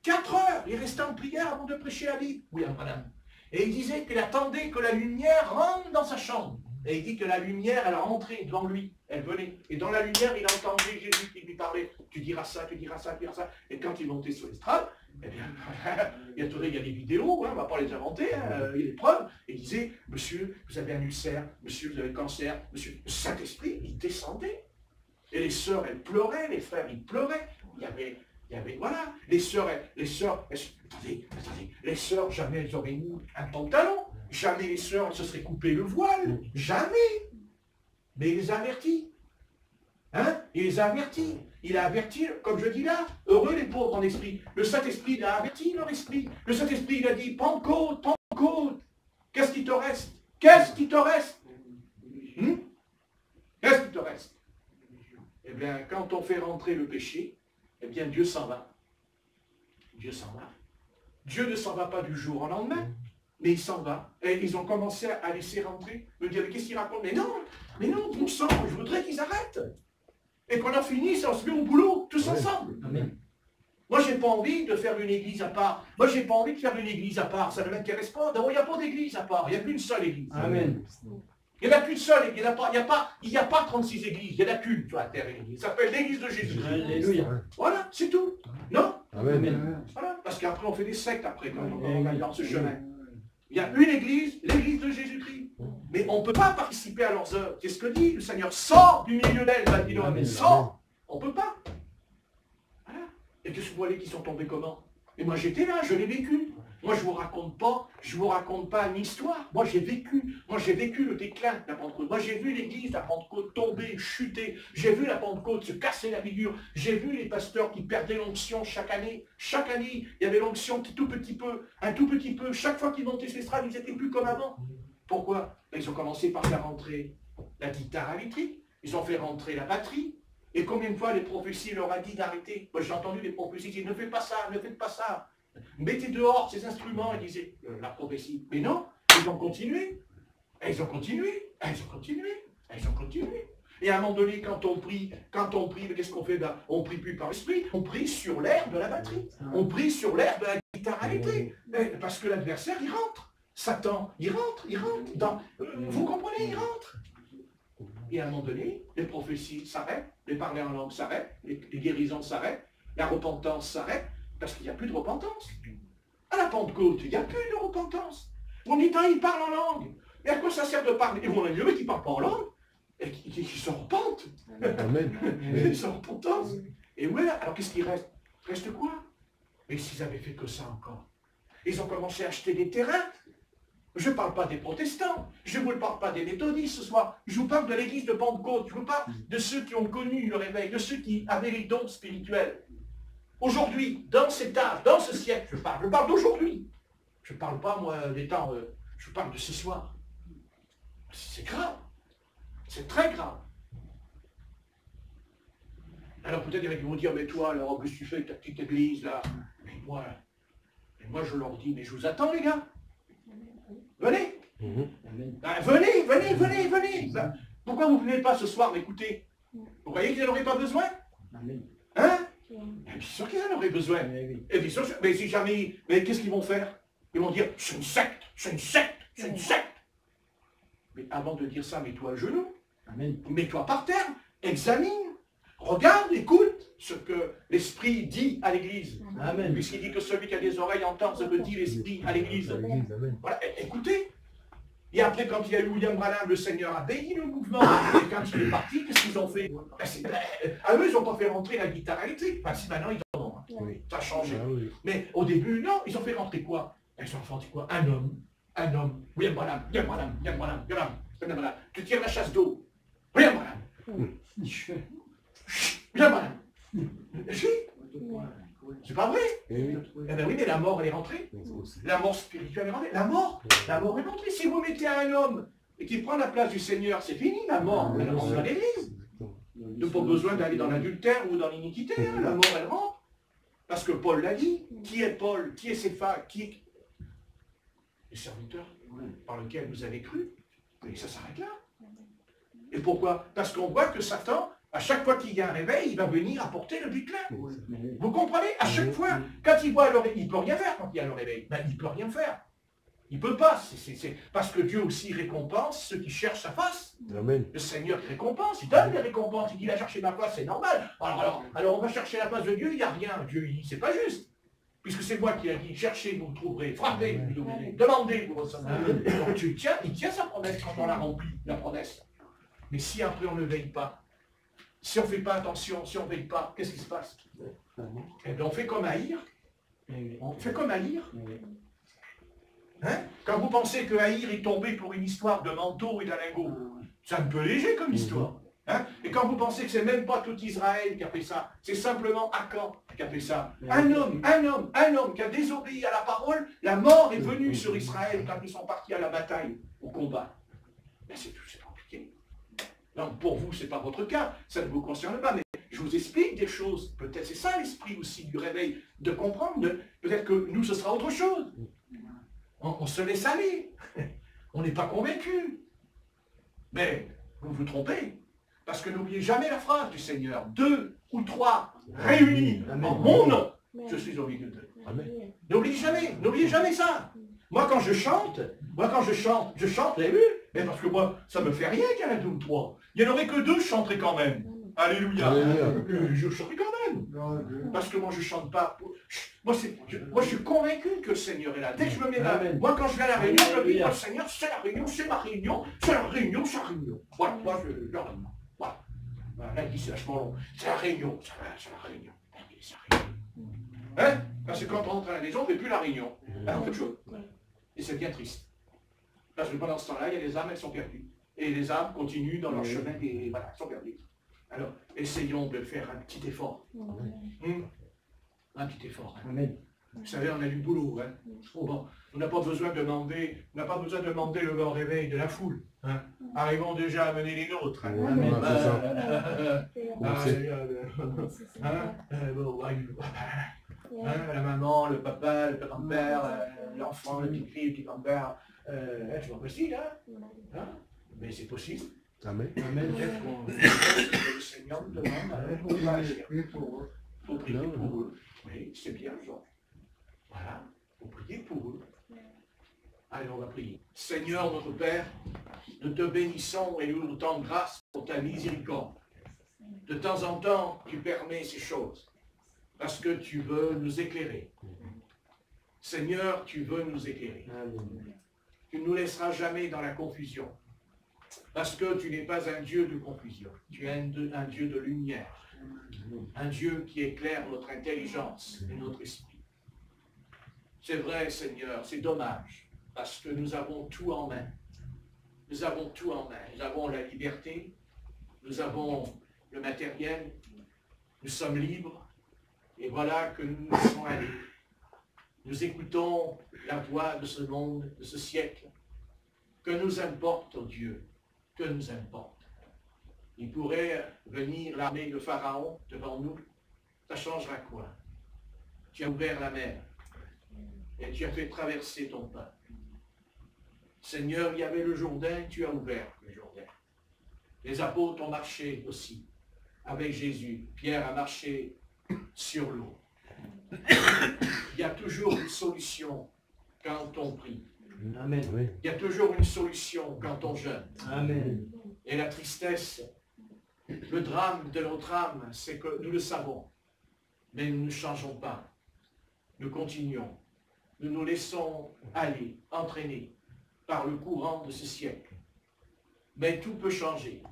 4 heures. Il restait en prière avant de prêcher la Bible. Oui, madame. Et il disait qu'il attendait que la lumière rentre dans sa chambre. Et il dit que la lumière, elle rentrait devant lui. Elle venait. Et dans la lumière, il entendait Jésus qui lui parlait. Tu diras ça, tu diras ça, tu diras ça. Et quand il montait sur l'estrade, eh bien, il y a des vidéos, hein, on ne va pas les inventer, hein, il y a des preuves. Et il disait, monsieur, vous avez un ulcère, monsieur, vous avez un cancer, monsieur. Le Saint-Esprit, il descendait. Et les sœurs, elles pleuraient, les frères, ils pleuraient. Il y avait, voilà, les sœurs, attendez, les sœurs, jamais elles auraient mis un pantalon. Jamais les sœurs, elles se seraient coupées le voile. Jamais. Mais il les a avertis. Hein? Il les a avertis. Il a averti, comme je dis là, heureux les pauvres en esprit. Le Saint-Esprit, il a averti leur esprit. Le Saint-Esprit, il a dit, Pentecôte, Pentecôte. Qu'est-ce qui te reste? Qu'est-ce qui te reste? Qu'est-ce qui te reste? Eh bien, quand on fait rentrer le péché, eh bien, Dieu s'en va. Dieu s'en va. Dieu ne s'en va pas du jour au lendemain, mais il s'en va. Et ils ont commencé à laisser rentrer. Me dire, qu'est-ce qu'ils racontent? Mais non, bon sang, je voudrais qu'ils arrêtent. Et qu'on en finisse, on se met au boulot, tous ensemble. Amen. Moi, j'ai pas envie de faire une église à part. Moi, j'ai pas envie de faire une église à part. Ça ne m'intéresse pas. D'abord, il n'y a pas d'église à part. Il n'y a qu'une seule église. Amen. Il n'y en a qu'une seule. Il n'y a pas 36 églises. Il n'y en a qu'une sur la terre. Il s'appelle l'église de Jésus. Alléluia. Voilà, c'est tout. Non? Amen. Voilà. Parce qu'après, on fait des sectes après, quand on va dans ce chemin. Il y a une église, l'église de Jésus-Christ. Mais on ne peut pas participer à leurs œuvres. C'est ce que dit le Seigneur. Sors du milieu d'elle, Babylone. Sors. On ne peut pas. Voilà. Et que vous voyez qui sont tombés comment? Et moi j'étais là, je l'ai vécu. Moi je vous raconte pas une histoire. Moi j'ai vécu le déclin de la Pentecôte. Moi j'ai vu l'église de la Pentecôte tomber, chuter. J'ai vu la Pentecôte se casser la figure. J'ai vu les pasteurs qui perdaient l'onction chaque année. Chaque année, il y avait l'onction qui tout petit peu, un tout petit peu. Chaque fois qu'ils montaient sur l'estrade, ils n'étaient plus comme avant. Pourquoi? Ils ont commencé par faire rentrer la guitare électrique. Ils ont fait rentrer la batterie. Et combien de fois les prophéties leur a dit d'arrêter? Moi j'ai entendu les prophéties dire ne faites pas ça, ne faites pas ça. Mettez dehors ces instruments, ils disaient la prophétie. Mais non, ils ont continué. Et ils ont continué. Et ils ont continué. Et ils ont continué. Et à un moment donné, quand on prie, qu'est-ce qu'on fait? Ben, on ne prie plus par l'esprit, on prie sur l'air de la batterie. On prie sur l'air de la guitare électrique. Parce que l'adversaire, il rentre. Satan, il rentre dans... vous comprenez, il rentre. Et à un moment donné, les prophéties s'arrêtent, les parler en langue s'arrêtent, les guérisons s'arrêtent, la repentance s'arrête, parce qu'il n'y a plus de repentance. À la Pentecôte, il n'y a plus de repentance. On dit, il parle en langue. Et à quoi ça sert de parler? Et on a dit, mais qui ne parle pas en langue, et qui se repentent. Amen. Ils sont repentance. Et voilà, alors qu'est-ce qui reste? Reste quoi? Mais s'ils avaient fait que ça encore, ils ont commencé à acheter des terrains. Je ne parle pas des protestants, je ne vous parle pas des méthodistes ce soir, je vous parle de l'église de Pentecôte, je vous parle de ceux qui ont connu le réveil, de ceux qui avaient les dons spirituels. Aujourd'hui, dans cet âge, dans ce siècle, je parle d'aujourd'hui. Je ne parle pas, moi, des temps, je parle de ce soir. C'est grave, c'est très grave. Alors peut-être qu'ils vont dire, mais toi, alors, qu'est-ce que tu fais avec ta petite église, là? Mais moi, je leur dis, mais je vous attends, les gars. Venez. Ben, venez. Ben, pourquoi vous ne venez pas ce soir m'écouter? Vous croyez qu'ils n'en auraient pas besoin? Hein? Bien sûr qu'ils en auraient besoin. Et bien sûr, mais si jamais, mais qu'est-ce qu'ils vont faire? Ils vont dire, c'est une secte, c'est une secte, c'est une secte. Mais avant de dire ça, mets-toi à genoux. Mets-toi par terre, examine, regarde, écoute ce que l'Esprit dit à l'Église. Puisqu'il dit que celui qui a des oreilles entend ce que dit l'Esprit à l'Église. Voilà, écoutez. Et après, quand il y a eu William Branham, le Seigneur a béni le mouvement. Et quand il est parti, qu'est-ce qu'ils ont fait? À eux, ils n'ont pas fait rentrer la guitare électrique. Enfin, si maintenant, ils en ont. Ça a changé. Mais au début, non, ils ont fait rentrer quoi? Ils ont fait rentrer quoi? Un homme. William Branham. Tu tires la chasse d'eau. William Branham. William Branham. C'est pas vrai? Eh bien oui, mais la mort, elle est rentrée. La mort spirituelle est rentrée. La mort est rentrée. Si vous mettez un homme qui prend la place du Seigneur, c'est fini, la mort. Elle rentre dans l'église. Il n'y a pas besoin d'aller dans l'adultère ou dans l'iniquité. Hein. La mort, elle rentre. Parce que Paul l'a dit. Qui est Paul? Qui est Cépha? Qui est... Les serviteurs par lesquels vous avez cru. Mais ça s'arrête là. Et pourquoi? Parce qu'on voit que Satan... À chaque fois qu'il y a un réveil, il va venir apporter le déclin. Vous comprenez? À chaque fois, quand il voit le réveil, il ne peut rien faire quand il y a le réveil. Ben, il ne peut rien faire. Il ne peut pas. Parce que Dieu aussi récompense ceux qui cherchent sa face. Amen. Le Seigneur récompense, il donne des récompenses. Il dit, il a cherché ma face, c'est normal. Alors on va chercher la face de Dieu, il n'y a rien. Dieu, il dit, c'est pas juste. Puisque c'est moi qui a dit, cherchez, vous trouverez, frappez, vous trouverez, demandez, vous recevrez. Donc Dieu il tient sa promesse quand on l'a remplie, la promesse. Mais si après on ne veille pas, si on ne fait pas attention, si on ne veille pas, qu'est-ce qui se passe? Eh bien, on fait comme Haïr. On fait comme Haïr. Hein? Quand vous pensez que Haïr est tombé pour une histoire de manteau et d'alingot, c'est un peu léger comme histoire. Hein? Et quand vous pensez que c'est même pas tout Israël qui a fait ça, c'est simplement Akan qui a fait ça. Un homme qui a désobéi à la parole, la mort est venue sur Israël quand ils sont partis à la bataille, au combat. Ben, c'est tout, c'est compliqué. Donc pour vous, ce n'est pas votre cas, ça ne vous concerne pas, mais je je vous explique des choses. Peut-être c'est ça l'esprit aussi du réveil, de comprendre. Peut-être que nous, ce sera autre chose. On se laisse aller. On n'est pas convaincu. Mais vous vous trompez. Parce que n'oubliez jamais la phrase du Seigneur. 2 ou 3 réunis en mon nom, je suis au milieu d'eux. N'oubliez jamais ça. Moi quand je chante, je chante, vous avez vu? Mais parce que moi, ça me fait rien qu'il y en ait 2 ou 3. Il n'y en aurait que 2, je chanterais quand même. Alléluia. Je chanterai quand même. Parce que moi, je ne chante pas. Moi, je suis convaincu que le Seigneur est là. Dès que je me mets là, moi, quand je vais à la réunion, je dis, le Seigneur, c'est la réunion, c'est ma réunion, c'est la réunion, c'est la réunion. Voilà, moi, je voilà. Là, il dit, c'est vachement long. C'est la réunion, c'est la réunion. C'est la réunion. Hein? Parce que quand on rentre à la maison, on ne fait plus la réunion. On fait autre chose. Et c'est bien triste. Parce que pendant ce temps-là, il y a des âmes, elles sont perdues. Et les âmes continuent dans leur chemin et voilà, elles sont perdues. Alors, essayons de faire un petit effort. Un petit effort. Amen. Vous savez, on a du boulot. Hein. Bon, on n'a pas besoin de demander, le grand réveil de la foule. Hein. Arrivons déjà à mener les nôtres. Hein. La maman, le papa, le grand-père, l'enfant, le petit fille, le petit grand-père. C'est pas possible, hein? Mais c'est possible. Amen. Peut-être que le Seigneur nous demande d'agir. Il faut prier pour eux. Oui, c'est bien, Jean. Voilà, il faut prier pour eux. Allez, on va prier. Seigneur, notre Père, nous te bénissons et nous te rendons grâce pour ta miséricorde. De temps en temps, tu permets ces choses parce que tu veux nous éclairer. Seigneur, tu veux nous éclairer. Tu ne nous laisseras jamais dans la confusion. Parce que tu n'es pas un Dieu de confusion. Tu es un Dieu de lumière. Un Dieu qui éclaire notre intelligence et notre esprit. C'est vrai, Seigneur, c'est dommage. Parce que nous avons tout en main. Nous avons tout en main. Nous avons la liberté. Nous avons le matériel. Nous sommes libres. Et voilà que nous nous laissons aller. Nous écoutons la voix de ce monde, de ce siècle. Que nous importe, oh Dieu, que nous importe. Il pourrait venir l'armée de Pharaon devant nous. Ça changera quoi? Tu as ouvert la mer et tu as fait traverser ton peuple. Seigneur, il y avait le Jourdain, tu as ouvert le Jourdain. Les apôtres ont marché aussi avec Jésus. Pierre a marché sur l'eau. Il y a toujours une solution quand on prie. Amen. Il y a toujours une solution quand on jeûne. Amen. Et la tristesse, le drame de notre âme, c'est que nous le savons. Mais nous ne changeons pas. Nous continuons. Nous nous laissons aller, entraîner par le courant de ce siècle. Mais tout peut changer,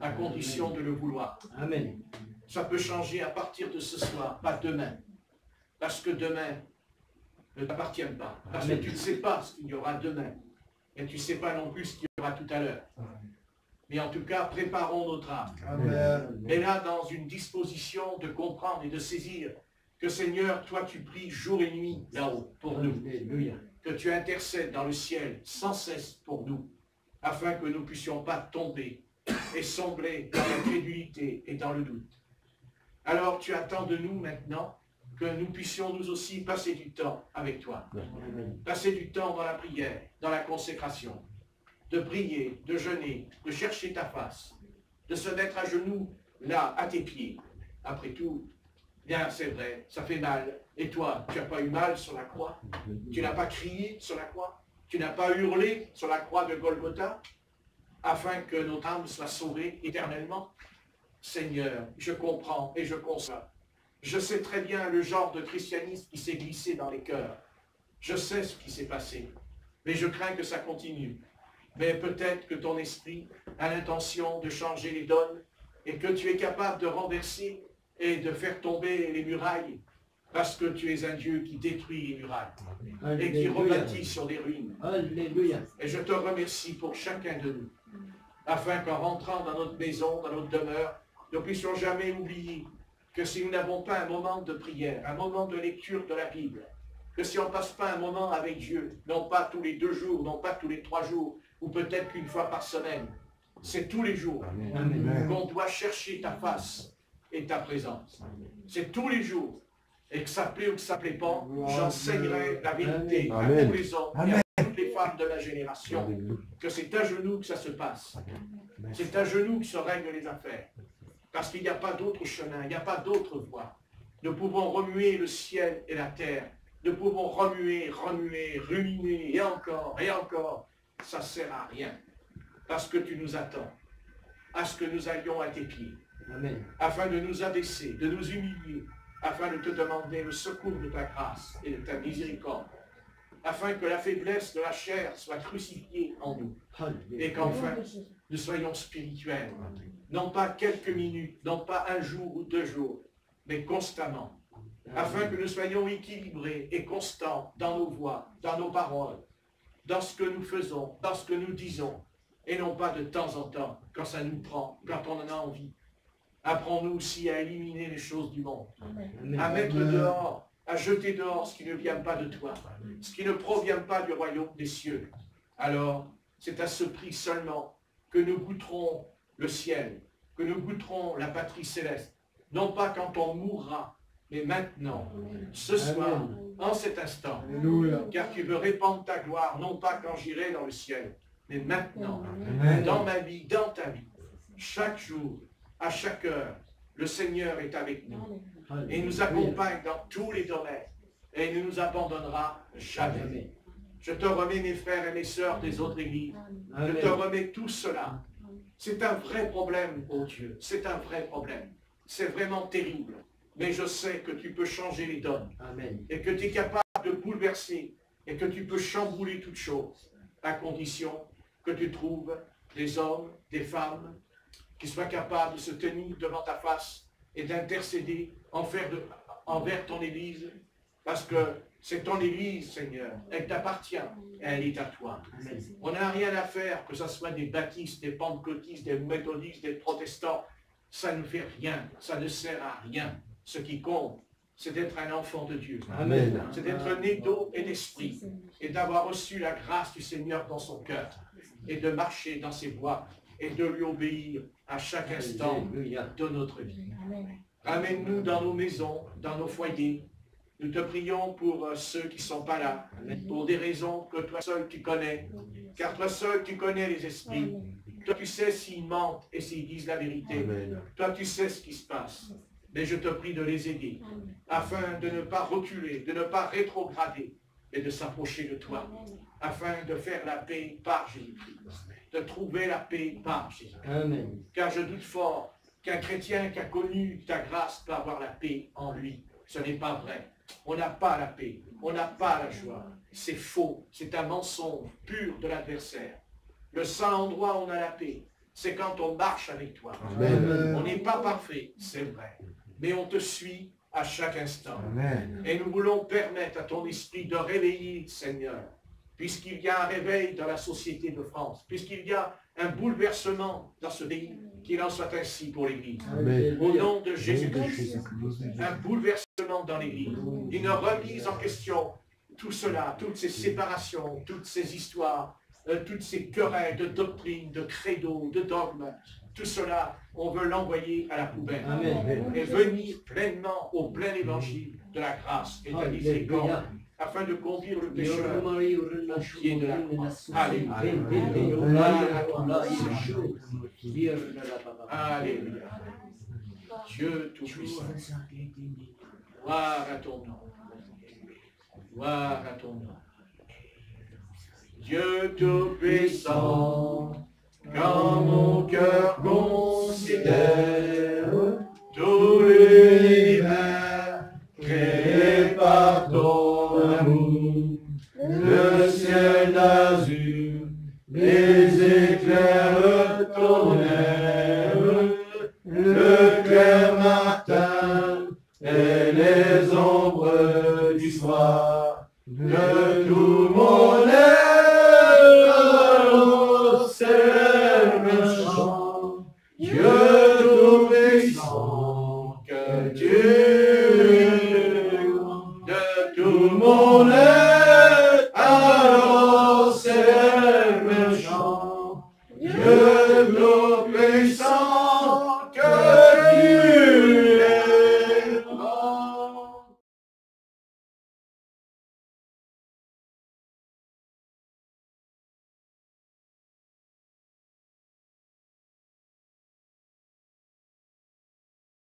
à condition de le vouloir. Amen. Ça peut changer à partir de ce soir, pas demain. Parce que demain ne t'appartient pas. Parce que tu ne sais pas ce qu'il y aura demain. Et tu ne sais pas non plus ce qu'il y aura tout à l'heure. Mais en tout cas, préparons notre âme. Et là, dans une disposition de comprendre et de saisir que Seigneur, toi tu pries jour et nuit là-haut pour nous. Que tu intercèdes dans le ciel sans cesse pour nous, afin que nous ne puissions pas tomber et sombrer dans la crédulité et dans le doute. Alors tu attends de nous maintenant que nous puissions nous aussi passer du temps avec toi. Passer du temps dans la prière, dans la consécration, de prier, de jeûner, de chercher ta face, de se mettre à genoux là, à tes pieds. Après tout, bien c'est vrai, ça fait mal. Et toi, tu n'as pas eu mal sur la croix? Tu n'as pas crié sur la croix? Tu n'as pas hurlé sur la croix de Golgotha? Afin que notre âme soit sauvée éternellement? Seigneur, je comprends et je conçois. Je sais très bien le genre de christianisme qui s'est glissé dans les cœurs. Je sais ce qui s'est passé, mais je crains que ça continue. Mais peut-être que ton esprit a l'intention de changer les donnes et que tu es capable de renverser et de faire tomber les murailles parce que tu es un Dieu qui détruit les murailles et qui rebâtit sur des ruines. Alléluia. Et je te remercie pour chacun de nous, afin qu'en rentrant dans notre maison, dans notre demeure, nous ne puissions jamais oublier que si nous n'avons pas un moment de prière, un moment de lecture de la Bible, que si on ne passe pas un moment avec Dieu, non pas tous les 2 jours, non pas tous les 3 jours, ou peut-être qu'une fois par semaine, c'est tous les jours qu'on doit chercher ta face et ta présence. C'est tous les jours. Et que ça plaît ou que ça ne plaît pas, j'enseignerai la vérité à tous les hommes et à toutes les femmes de la génération. Que c'est à genoux que ça se passe. C'est à genoux que se règlent les affaires. Parce qu'il n'y a pas d'autre chemin, il n'y a pas d'autre voie. Nous pouvons remuer le ciel et la terre. Nous pouvons remuer, ruminer, et encore, et encore. Ça ne sert à rien. Parce que tu nous attends. À ce que nous allions à tes pieds. Amen. Afin de nous abaisser, de nous humilier, afin de te demander le secours de ta grâce et de ta miséricorde, afin que la faiblesse de la chair soit crucifiée en nous, et qu'enfin nous soyons spirituels, non pas quelques minutes, non pas un jour ou 2 jours, mais constamment, afin que nous soyons équilibrés et constants dans nos voies, dans nos paroles, dans ce que nous faisons, dans ce que nous disons, et non pas de temps en temps, quand ça nous prend, quand on en a envie. Apprends-nous aussi à éliminer les choses du monde, à mettre dehors, à jeter dehors ce qui ne vient pas de toi, ce qui ne provient pas du royaume des cieux. Alors, c'est à ce prix seulement que nous goûterons le ciel, que nous goûterons la patrie céleste, non pas quand on mourra, mais maintenant, ce soir, en cet instant, car tu veux répandre ta gloire, non pas quand j'irai dans le ciel, mais maintenant, dans ma vie, dans ta vie, chaque jour, à chaque heure, le Seigneur est avec nous et nous accompagne dans tous les domaines et il ne nous abandonnera jamais. Je te remets mes frères et mes sœurs des autres églises. Je te remets tout cela. C'est un vrai problème, oh Dieu. C'est un vrai problème. C'est vraiment terrible. Mais je sais que tu peux changer les donnes. Et que tu es capable de bouleverser et que tu peux chambouler toutes choses, à condition que tu trouves des hommes, des femmes, qui soient capables de se tenir devant ta face et d'intercéder envers ton Église, parce que c'est ton Église, Seigneur. Elle t'appartient, elle est à toi. Amen. On n'a rien à faire, que ce soit des baptistes, des pentecôtistes, des méthodistes, des protestants. Ça ne fait rien, ça ne sert à rien. Ce qui compte, c'est d'être un enfant de Dieu. C'est d'être né d'eau et d'esprit, et d'avoir reçu la grâce du Seigneur dans son cœur, et de marcher dans ses voies, et de lui obéir à chaque instant de notre vie. Ramène-nous dans nos maisons, dans nos foyers. Nous te prions pour ceux qui ne sont pas là, pour des raisons que toi seul tu connais, car toi seul tu connais les esprits. Toi tu sais s'ils mentent et s'ils disent la vérité. Toi tu sais ce qui se passe. Mais je te prie de les aider, afin de ne pas reculer, de ne pas rétrograder, mais de s'approcher de toi, afin de faire la paix par Jésus-Christ. De trouver la paix par Jésus. Car je doute fort qu'un chrétien qui a connu ta grâce peut avoir la paix en lui. Ce n'est pas vrai. On n'a pas la paix. On n'a pas la joie. C'est faux. C'est un mensonge pur de l'adversaire. Le seul endroit où on a la paix, c'est quand on marche avec toi. On n'est pas parfait, c'est vrai. Mais on te suit à chaque instant. Et nous voulons permettre à ton esprit de réveiller, Seigneur, puisqu'il y a un réveil dans la société de France, puisqu'il y a un bouleversement dans ce pays, qu'il en soit ainsi pour l'Église. Au nom de Jésus-Christ, un bouleversement dans l'Église, une remise en question, tout cela, toutes ces séparations, toutes ces histoires, toutes ces querelles de doctrine, de credo, de dogme, tout cela, on veut l'envoyer à la poubelle. Et venir pleinement au plein évangile de la grâce et de la miséricorde, afin de conduire le pécheur au pied de la croix. Alléluia. Dieu Tout-Puissant. Gloire à ton nom. Gloire à ton nom. Dieu Tout-Puissant, quand mon cœur considère tout l'univers créé par ton amour, le ciel d'azur, les éclairs, ton